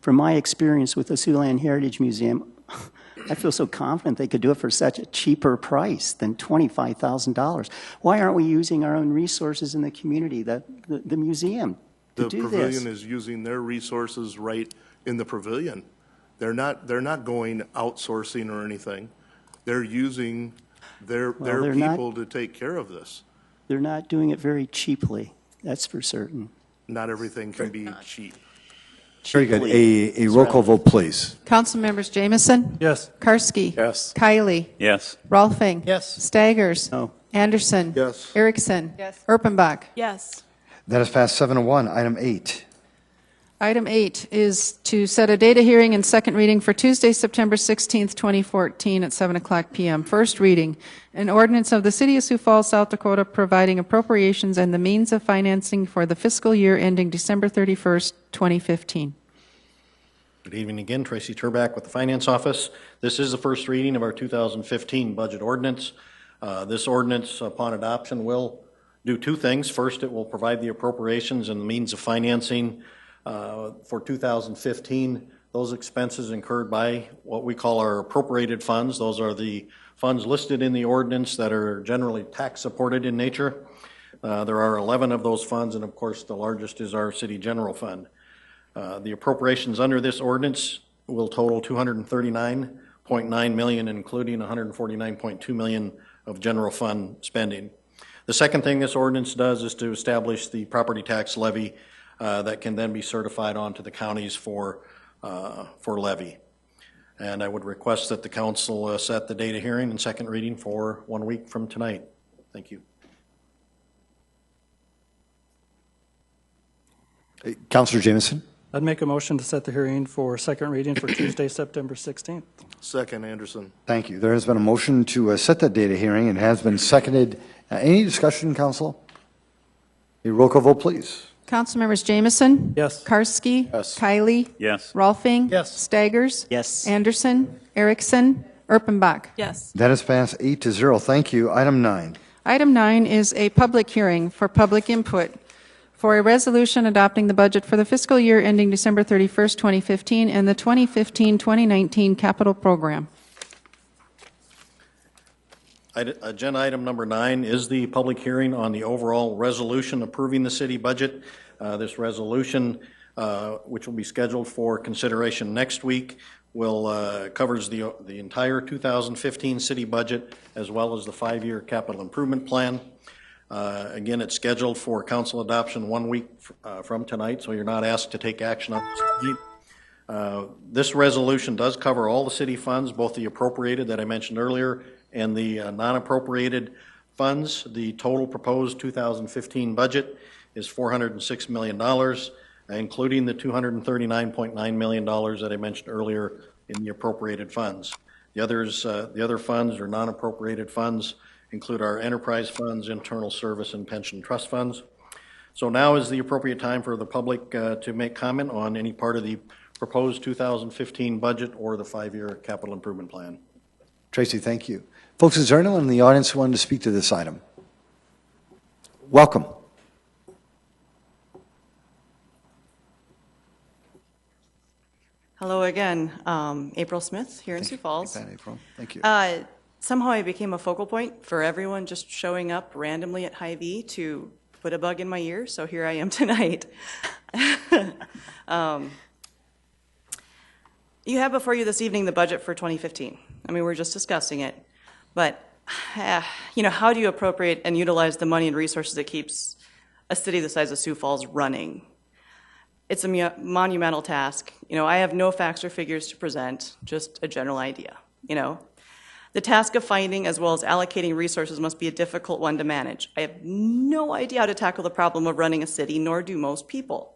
from my experience with the Siouxland Heritage Museum, I feel so confident they could do it for such a cheaper price than $25,000. Why aren't we using our own resources in the community, the museum, to do this? The pavilion is using their resources right in the pavilion. They're not going outsourcing or anything. They're using their people to take care of this. They're not doing it very cheaply, that's for certain. Not everything can be cheap. Very good. A roll call vote, please. Council members Jamison? Yes. Karski? Yes. Kiley? Yes. Rolfing? Yes. Staggers? No. Anderson? Yes. Erickson? Yes. Erpenbach? Yes. That is passed 7-1. Item 8. Item 8 is to set a data hearing and second reading for Tuesday, September 16th, 2014 at 7 o'clock p.m. First reading, an ordinance of the City of Sioux Falls, South Dakota providing appropriations and the means of financing for the fiscal year ending December 31st, 2015. Good evening again. Tracy Turback with the Finance Office. This is the first reading of our 2015 budget ordinance. This ordinance, upon adoption, will do two things. First, it will provide the appropriations and the means of financing for 2015. Those expenses incurred by what we call our appropriated funds. Those are the funds listed in the ordinance that are generally tax supported in nature. There are 11 of those funds, and of course the largest is our city general fund. The appropriations under this ordinance will total $239.9 million, including $149.2 million of general fund spending. The second thing this ordinance does is to establish the property tax levy that can then be certified onto the counties for levy. And I would request that the council set the date of hearing and second reading for 1 week from tonight. Thank you. Councilor Jamison? I'd make a motion to set the hearing for second reading for Tuesday, September 16th. Second, Anderson. Thank you. There has been a motion to set that date of hearing. It has been seconded. Any discussion, council? A roll call vote, please. Council members Jamison? Yes. Karski? Yes. Kiley? Yes. Rolfing? Yes. Staggers? Yes. Anderson? Erickson? Erpenbach? Yes. That is passed 8-0. Thank you. Item 9. Item 9 is a public hearing for public input for a resolution adopting the budget for the fiscal year ending December 31st, 2015, and the 2015-2019 capital program. Agenda item number 9 is the public hearing on the overall resolution approving the city budget. This resolution, which will be scheduled for consideration next week, will covers the entire 2015 city budget as well as the 5-year capital improvement plan. Again, it's scheduled for council adoption 1 week from tonight, so you're not asked to take action on this tonight. This resolution does cover all the city funds, both the appropriated that I mentioned earlier and the non-appropriated funds. The total proposed 2015 budget is $406 million, including the $239.9 million that I mentioned earlier in the appropriated funds. The other funds or non-appropriated funds include our enterprise funds, internal service, and pension trust funds. So now is the appropriate time for the public to make comment on any part of the proposed 2015 budget or the 5-year capital improvement plan. Tracy, thank you. Folks, is there anyone in the audience who wanted to speak to this item? Welcome. Hello again. April Smith here in Sioux Falls. Thank you, April. Thank you. Somehow I became a focal point for everyone just showing up randomly at Hy-Vee to put a bug in my ear, so here I am tonight. You have before you this evening the budget for 2015. I mean, we're just discussing it. But, how do you appropriate and utilize the money and resources that keeps a city the size of Sioux Falls running? It's a monumental task. I have no facts or figures to present, just a general idea, The task of finding as well as allocating resources must be a difficult one to manage. I have no idea how to tackle the problem of running a city, nor do most people.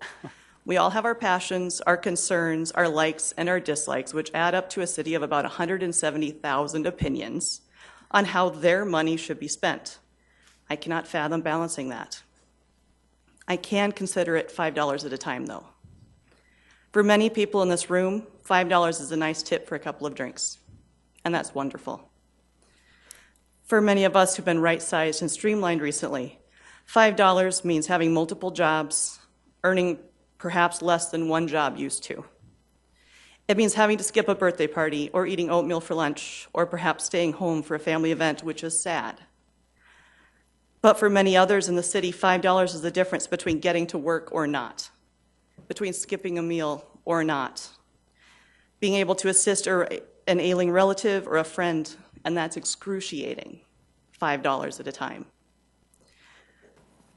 We all have our passions, our concerns, our likes, and our dislikes, which add up to a city of about 170,000 opinions on how their money should be spent. I cannot fathom balancing that. I can consider it $5 at a time, though. For many people in this room, $5 is a nice tip for a couple of drinks, and that's wonderful. For many of us who've been right-sized and streamlined recently, $5 means having multiple jobs, earning perhaps less than one job used to. It means having to skip a birthday party or eating oatmeal for lunch or perhaps staying home for a family event, which is sad. But for many others in the city, $5 is the difference between getting to work or not, between skipping a meal or not, being able to assist an ailing relative or a friend, and that's excruciating, $5 at a time.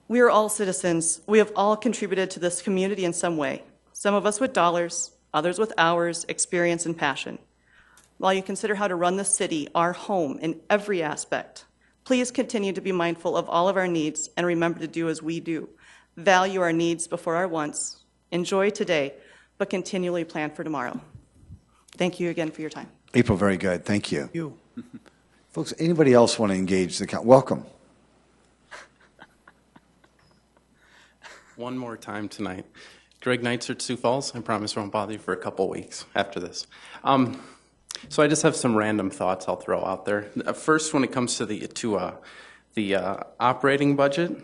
We are all citizens. We have all contributed to this community in some way, some of us with dollars, others with hours, experience, and passion. While you consider how to run the city, our home, in every aspect, please continue to be mindful of all of our needs and remember to do as we do. Value our needs before our wants. Enjoy today, but continually plan for tomorrow. Thank you again for your time. April, very good. Thank you. Folks, anybody else want to engage the council? Welcome. One more time tonight. Greg Neitzer, Sioux Falls. I promise I won't bother you for a couple weeks after this. So I just have some random thoughts I'll throw out there. First, when it comes to the operating budget,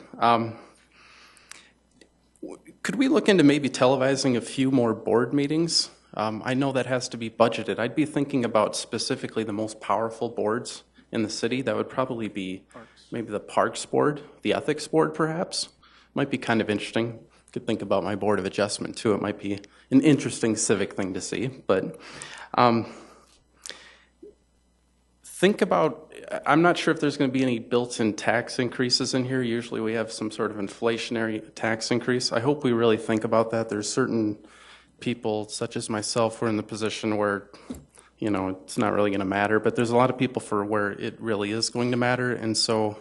could we look into maybe televising a few more board meetings? I know that has to be budgeted. I'd be thinking about specifically the most powerful boards in the city. That would probably be maybe the Parks Board, the Ethics Board perhaps. Might be kind of interesting. Could think about my Board of Adjustment too. It might be an interesting civic thing to see. But think about, I'm not sure if there's going to be any built-in tax increases in here. Usually we have some sort of inflationary tax increase. I hope we really think about that. There's certain people, such as myself, who are in the position where, you know, it's not really going to matter. But there's a lot of people for where it really is going to matter. And so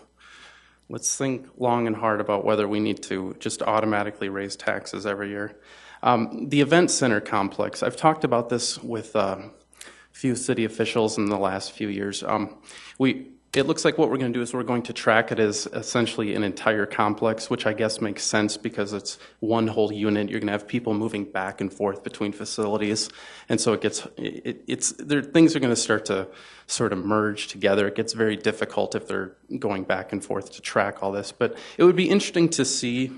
let's think long and hard about whether we need to just automatically raise taxes every year. The event center complex, I've talked about this with few city officials in the last few years. It looks like what we're going to do is we're going to track it as essentially an entire complex, which I guess makes sense because it's one whole unit. You're going to have people moving back and forth between facilities, and so things are going to start to sort of merge together. It gets very difficult if they're going back and forth to track all this, but it would be interesting to see,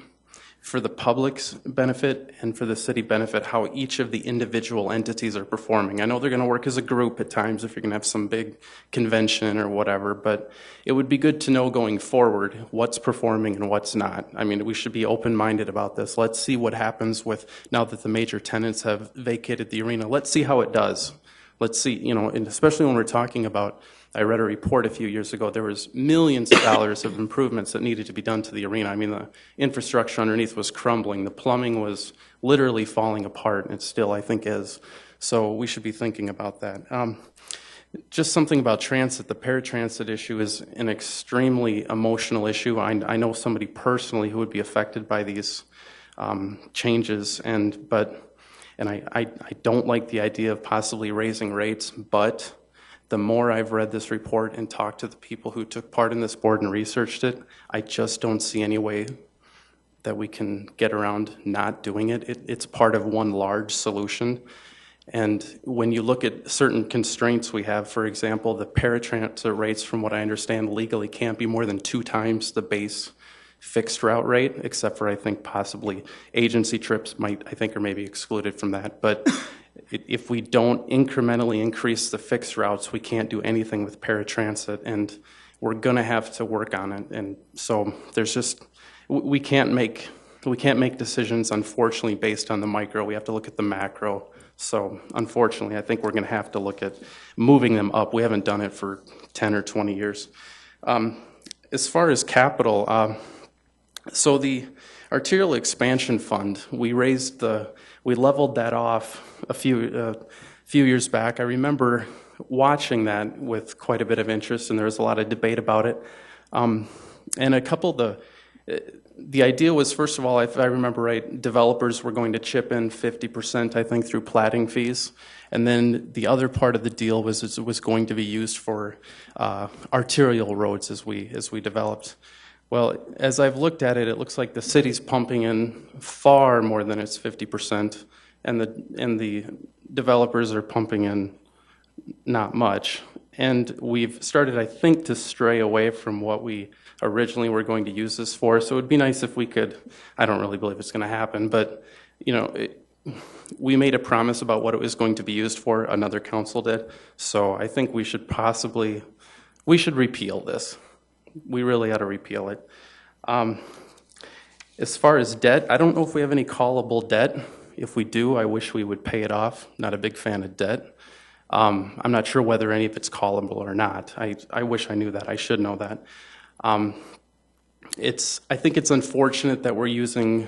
for the public's benefit and for the city benefit, how each of the individual entities are performing. I know they're going to work as a group at times if you're going to have some big convention or whatever, but it would be good to know going forward what's performing and what's not. I mean, we should be open-minded about this. Let's see what happens with, now that the major tenants have vacated the arena, let's see how it does. Let's see, you know, and especially when we're talking about, I read a report a few years ago, there was millions of dollars of improvements that needed to be done to the arena. I mean, the infrastructure underneath was crumbling. The plumbing was literally falling apart, and it still, I think, is. So we should be thinking about that. Just something about transit. The paratransit issue is an extremely emotional issue. I know somebody personally who would be affected by these changes, and I don't like the idea of possibly raising rates, but the more I've read this report and talked to the people who took part in this board and researched it, I just don't see any way that we can get around not doing it. It's part of one large solution. And when you look at certain constraints we have, for example, the paratransit rates, from what I understand legally, can't be more than 2 times the base fixed route rate, except for, I think, possibly agency trips I think are maybe excluded from that. But if we don't incrementally increase the fixed routes, we can't do anything with paratransit, and we're going to have to work on it. And so there's just, we can't make decisions, unfortunately, based on the micro. We have to look at the macro. So unfortunately, I think we're going to have to look at moving them up. We haven't done it for 10 or 20 years. As far as capital, so the Arterial Expansion Fund, we leveled that off a few years back. I remember watching that with quite a bit of interest, and there was a lot of debate about it. And a couple of The idea was, first of all, if I remember right, developers were going to chip in 50%, I think, through platting fees. And then the other part of the deal was it was going to be used for arterial roads as we developed. Well, as I've looked at it, it looks like the city's pumping in far more than its 50%, and the developers are pumping in not much. And we've started, I think, to stray away from what we originally were going to use this for. So it would be nice if we could, I don't really believe it's going to happen, but, you know, we made a promise about what it was going to be used for, another council did. So I think we should repeal this. We really ought to repeal it. As far as debt, I don't know if we have any callable debt. If we do, I wish we would pay it off. Not a big fan of debt. I'm not sure whether any of it's callable or not. I wish I knew that. I should know that. I think it's unfortunate that we're using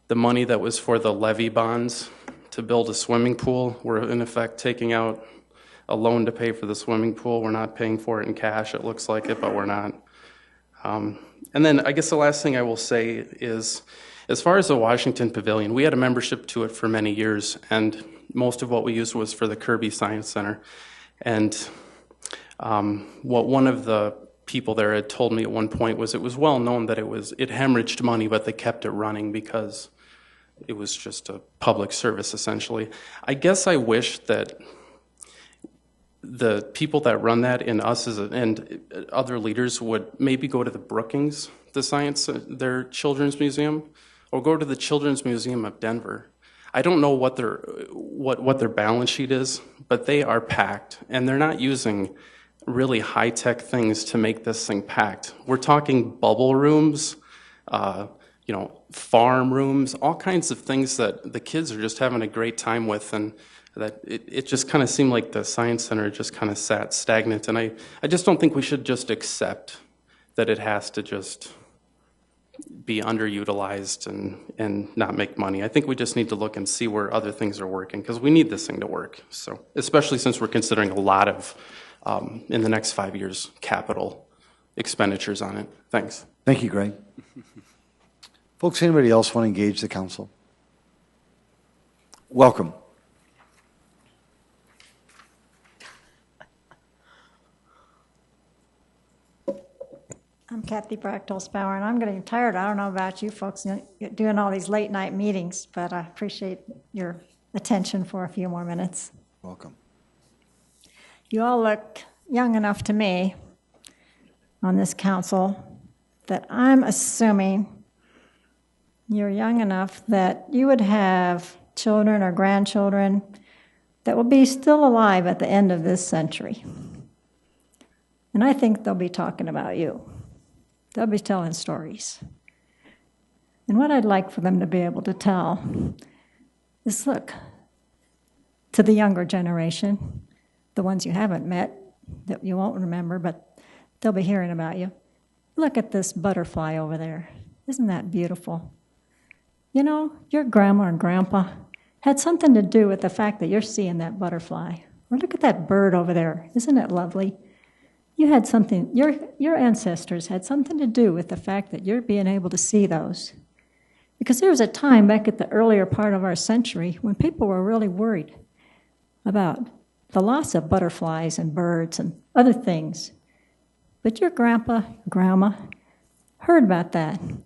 the money that was for the levy bonds to build a swimming pool. We're in effect taking out a loan to pay for the swimming pool. We're not paying for it in cash. It looks like it, but we're not. And then I guess the last thing I will say is, as far as the Washington Pavilion, we had a membership to it for many years, and most of what we used was for the Kirby Science Center. And what one of the people there had told me at one point was it was well known that it hemorrhaged money, but they kept it running because it was just a public service, essentially. I guess I wish that the people that run that and us and other leaders would maybe go to the Brookings, their children's museum, or go to the Children's Museum of Denver. I don't know what their balance sheet is, but they are packed, and they're not using really high-tech things to make this thing packed. We're talking bubble rooms, farm rooms, all kinds of things that the kids are just having a great time with, and that it just kind of seemed like the Science Center just kind of sat stagnant. And I just don't think we should just accept that it has to just be underutilized and not make money. I think we just need to look and see where other things are working, because we need this thing to work. So, especially since we're considering a lot of, in the next 5 years, capital expenditures on it. Thanks. Thank you, Greg. Folks, anybody else want to engage the council? Welcome. I'm Kathy Brachtolsbauer, and I'm getting tired. I don't know about you folks doing all these late night meetings, but I appreciate your attention for a few more minutes. Welcome. You all look young enough to me on this council that I'm assuming you're young enough that you would have children or grandchildren that will be still alive at the end of this century. And I think they'll be talking about you. They'll be telling stories. And what I'd like for them to be able to tell is, look, to the younger generation, the ones you haven't met, that you won't remember, but they'll be hearing about you. Look at this butterfly over there. Isn't that beautiful? You know, your grandma and grandpa had something to do with the fact that you're seeing that butterfly. Or look at that bird over there. Isn't it lovely? You had something, your ancestors had something to do with the fact that you're being able to see those. Because there was a time back at the earlier part of our century when people were really worried about the loss of butterflies and birds and other things. But your grandpa, grandma heard about that and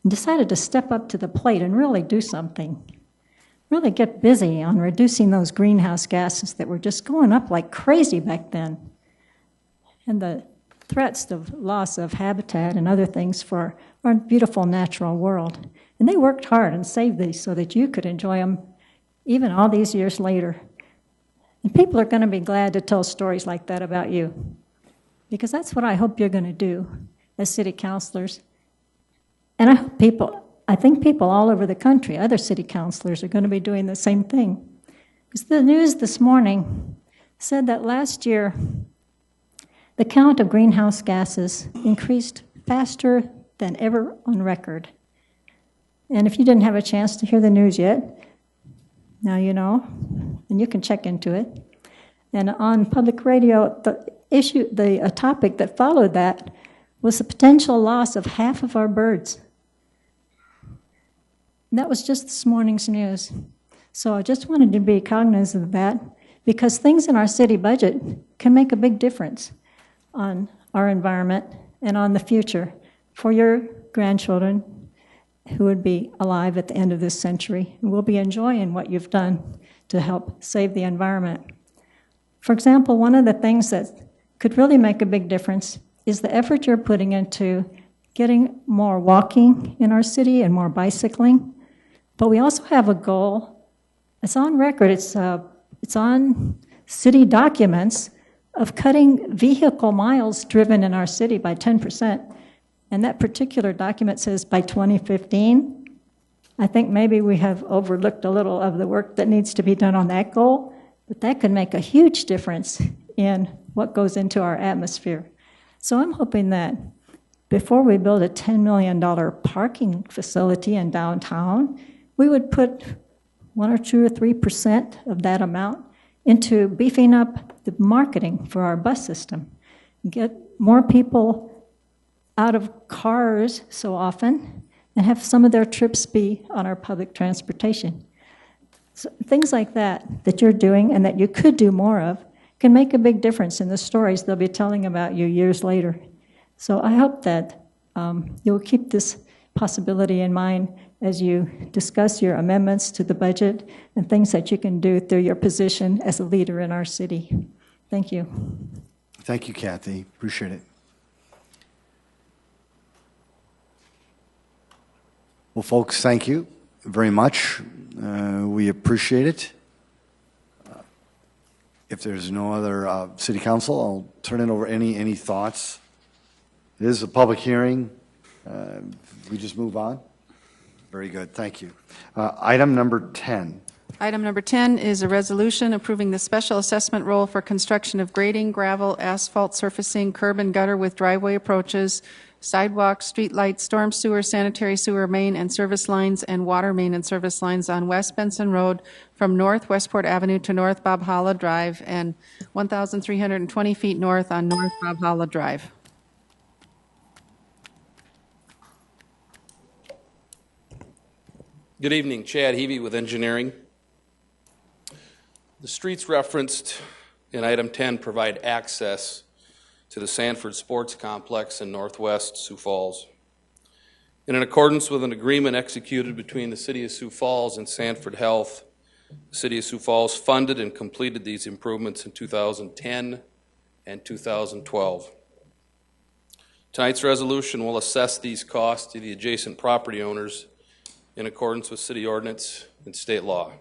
decided to step up to the plate and really do something. Really get busy on reducing those greenhouse gases that were just going up like crazy back then. And the threats of loss of habitat and other things for our beautiful natural world. And they worked hard and saved these so that you could enjoy them even all these years later. And people are going to be glad to tell stories like that about you, because that's what I hope you're going to do as city councilors. And I think people all over the country, other city councilors, are going to be doing the same thing. Because the news this morning said that last year, the count of greenhouse gases increased faster than ever on record. And if you didn't have a chance to hear the news yet, now you know, and you can check into it. And on public radio, the topic that followed that was the potential loss of half of our birds. And that was just this morning's news. So I just wanted to be cognizant of that, because things in our city budget can make a big difference on our environment and on the future for your grandchildren who would be alive at the end of this century and will be enjoying what you've done to help save the environment. For example, one of the things that could really make a big difference is the effort you're putting into getting more walking in our city and more bicycling. But we also have a goal, it's on record, it's on city documents, of cutting vehicle miles driven in our city by 10%. And that particular document says by 2015. I think maybe we have overlooked a little of the work that needs to be done on that goal, but that could make a huge difference in what goes into our atmosphere. So I'm hoping that before we build a $10 million parking facility in downtown, we would put 1 or 2 or 3% of that amount into beefing up the marketing for our bus system. Get more people out of cars so often and have some of their trips be on our public transportation. So things like that you're doing and that you could do more of can make a big difference in the stories they'll be telling about you years later. So I hope that you'll keep this possibility in mind as you discuss your amendments to the budget and things that you can do through your position as a leader in our city. Thank you. Thank you, Kathy. Appreciate it. Well, folks, thank you very much. We appreciate it. If there's no other city council, I'll turn it over. Any thoughts? It is a public hearing. We just move on. Very good. Thank you. Item number 10. Item number 10 is a resolution approving the special assessment roll for construction of grading, gravel, asphalt surfacing, curb and gutter with driveway approaches, sidewalk, street lights, storm sewer, sanitary sewer main and service lines, and water main and service lines on West Benson Road from North Westport Avenue to North Bob Holla Drive and 1,320 feet north on North Bob Holla Drive. Good evening, Chad Heavey with Engineering. The streets referenced in item 10 provide access to the Sanford Sports Complex in northwest Sioux Falls. And in accordance with an agreement executed between the City of Sioux Falls and Sanford Health, the City of Sioux Falls funded and completed these improvements in 2010 and 2012. Tonight's resolution will assess these costs to the adjacent property owners in accordance with city ordinance and state law.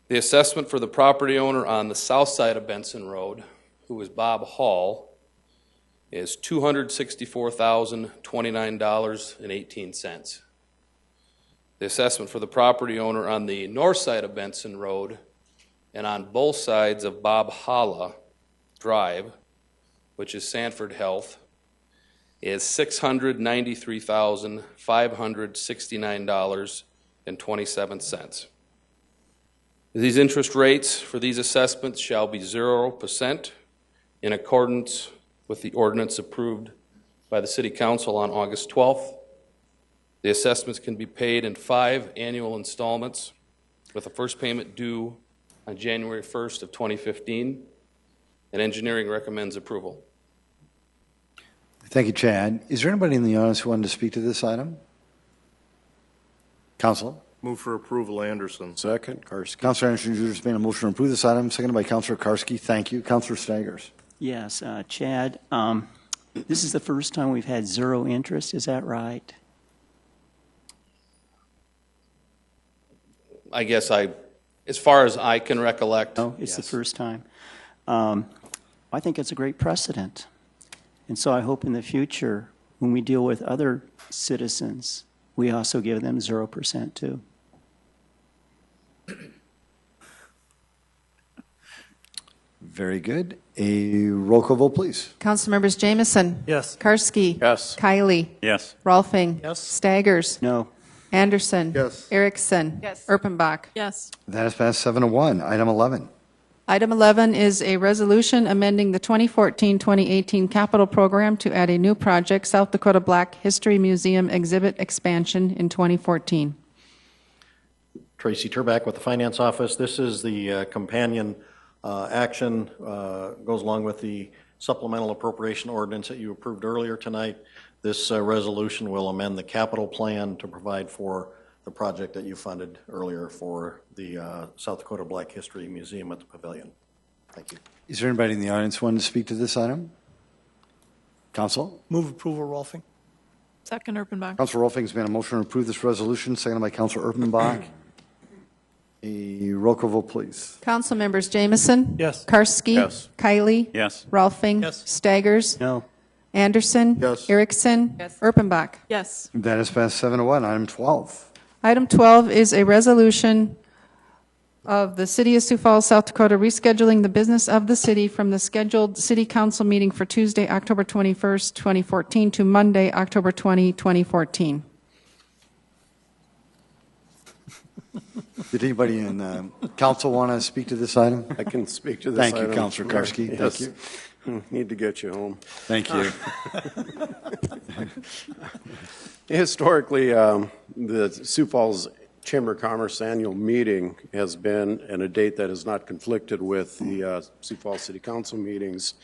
The assessment for the property owner on the south side of Benson Road, who is Bob Hall, is $264,029.18. The assessment for the property owner on the north side of Benson Road and on both sides of Bob Holla Drive, which is Sanford Health, is $693,569.27. These interest rates for these assessments shall be 0% in accordance with the ordinance approved by the City Council on August 12th. The assessments can be paid in 5 annual installments with the first payment due on January 1st of 2015, and engineering recommends approval. Thank you, Chad. Is there anybody in the audience who wanted to speak to this item? Council? Move for approval, Anderson. Second, Karski. Councilor Anderson Jr. has made a motion to approve this item, seconded by Councilor Karski. Thank you. Councilor Staggers. Yes, Chad, this is the first time we've had zero interest, is that right? I guess as far as I can recollect. No, it's the first time. I think it's a great precedent. And so I hope in the future, when we deal with other citizens, we also give them 0% too. Very good. A roll call vote, please. Councilmembers Jamison. Yes. Karski. Yes. Kiley. Yes. Rolfing. Yes. Staggers. No. Anderson. Yes. Erickson. Yes. Erpenbach. Yes. That is passed 7-1. Item 11. Item 11 is a resolution amending the 2014-2018 capital program to add a new project, South Dakota Black History Museum exhibit expansion in 2014. Tracy Turback with the Finance Office. This is the companion action, goes along with the supplemental appropriation ordinance that you approved earlier tonight. This resolution will amend the capital plan to provide for the project that you funded earlier for the South Dakota Black History Museum at the Pavilion. Thank you. Is there anybody in the audience wanting to speak to this item? Council? Move approval, Rolfing. Second, Erpenbach. Councilor Rolfing's been a motion to approve this resolution, seconded by Councilor Erpenbach. A roll call vote, please. Council members Jamison? Yes. Karski? Yes. Kiley? Yes. Rolfing? Yes. Staggers? No. Anderson? Yes. Erickson? Yes. Erpenbach? Yes. That is passed 7-1. Item 12. Item 12 is a resolution of the City of Sioux Falls, South Dakota, rescheduling the business of the city from the scheduled City Council meeting for Tuesday, October 21st, 2014 to Monday, October 20, 2014. Did anybody in council want to speak to this item? I can speak to this item. Thank you, Councilor Karski. Yes. Thank you. Need to get you home. Thank you. Historically, the Sioux Falls Chamber of Commerce annual meeting has been, and a date that has not conflicted with the Sioux Falls City Council meetings.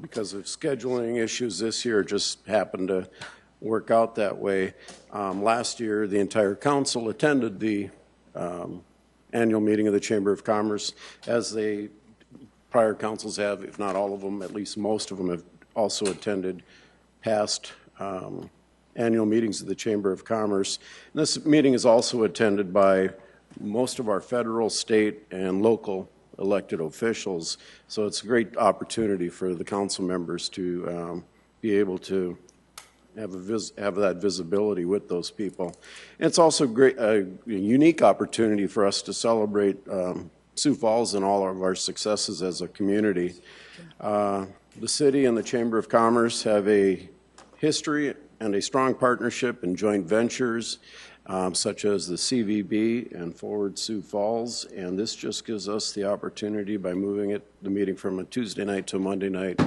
Because of scheduling issues this year, it just happened to work out that way. Last year, the entire council attended the annual meeting of the Chamber of Commerce, as they prior councils have, if not all of them, at least most of them have also attended past annual meetings of the Chamber of Commerce. And this meeting is also attended by most of our federal, state, and local elected officials. So it's a great opportunity for the council members to be able to have that visibility with those people. And it's also a unique opportunity for us to celebrate Sioux Falls and all of our successes as a community. The city and the Chamber of Commerce have a history and a strong partnership in joint ventures such as the CVB and Forward Sioux Falls, and this just gives us the opportunity by moving the meeting from a Tuesday night to a Monday night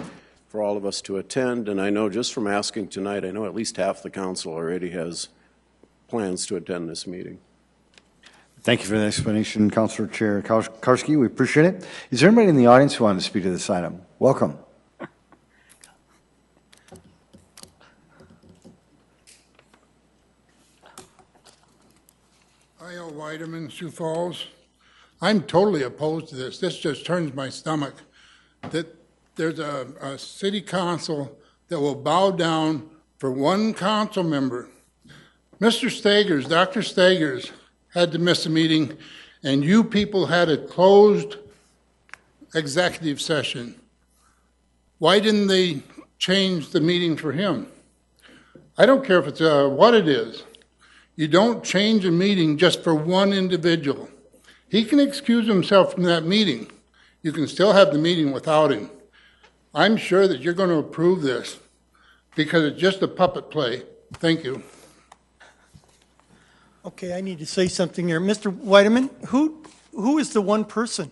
for all of us to attend. And I know just from asking tonight, I know at least half the council already has plans to attend this meeting. Thank you for the explanation, Councilor Chair Karski. We appreciate it. Is there anybody in the audience who wanted to speak to this item? Welcome. I.L. Weideman, Sioux Falls. I'm totally opposed to this. This just turns my stomach. That there's a city council that will bow down for one council member. Mr. Staggers, Dr. Staggers, had to miss a meeting, and you people had a closed executive session. Why didn't they change the meeting for him? I don't care if it's what it is. You don't change a meeting just for one individual. He can excuse himself from that meeting. You can still have the meeting without him. I'm sure that you're going to approve this because it's just a puppet play. Thank you. Okay, I need to say something here. Mr. Weideman, who is the one person?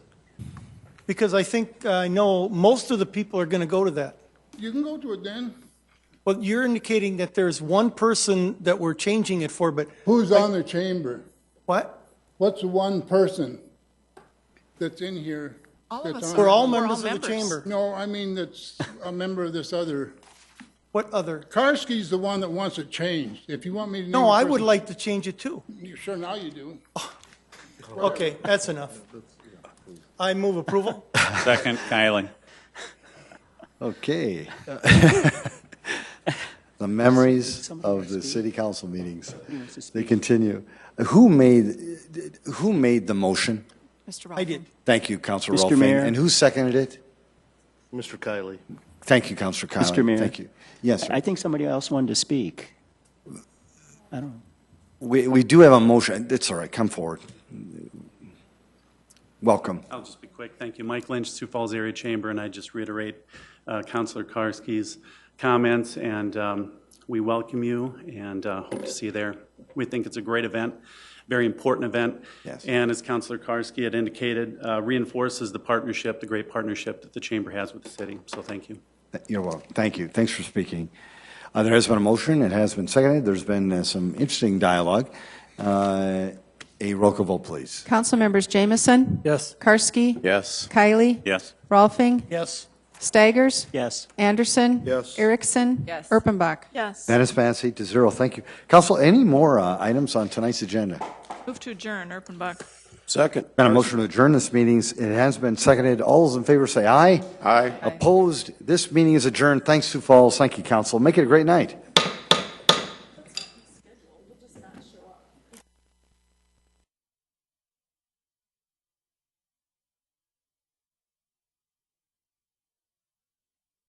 Because I think I know most of the people are going to go to that. You can go to it then. Well, you're indicating that there's one person that we're changing it for, but... Who's on the chamber? What? What's the one person that's in here? All of us. We're all members of the chamber. No, I mean that's a member of this other... What other? Karski's the one that wants it changed. If you want me to... No, I would like to change it too. Sure, now you do. Okay, that's enough. I move approval. Second, Kylie. Okay. The memories of the city council meetings, they continue. Who made the motion? Mr. Rolfing. I did. Thank you, Councilor Mr. Rolfing. Mayor. And who seconded it? Mr. Kiley. Thank you, Councilor Kiley. Mr. Mayor. Thank you. Yes, sir. I think somebody else wanted to speak. I don't know. We do have a motion. It's all right. Come forward. Welcome. I'll just be quick. Thank you. Mike Lynch, Sioux Falls Area Chamber, and I just reiterate Councilor Karski's comments, and we welcome you and hope to see you there. We think it's a great event, very important event. Yes. And as Councilor Karski had indicated, reinforces the partnership, the great partnership that the Chamber has with the city. So thank you. You're welcome. Thank you. Thanks for speaking. There has been a motion. It has been seconded. There's been some interesting dialogue. A roll call vote, please. Council members Jameson? Yes. Karski? Yes. Kylie? Yes. Rolfing? Yes. Staggers? Yes. Anderson? Yes. Erickson? Yes. Erpenbach? Yes. That is passed 8-0. Thank you. Council, any more items on tonight's agenda? Move to adjourn, Erpenbach. Second. Been a motion to adjourn this meeting. It has been seconded. All those in favor say aye. Aye. Opposed? This meeting is adjourned. Thanks, Sioux Falls. Thank you, Council. Make it a great night.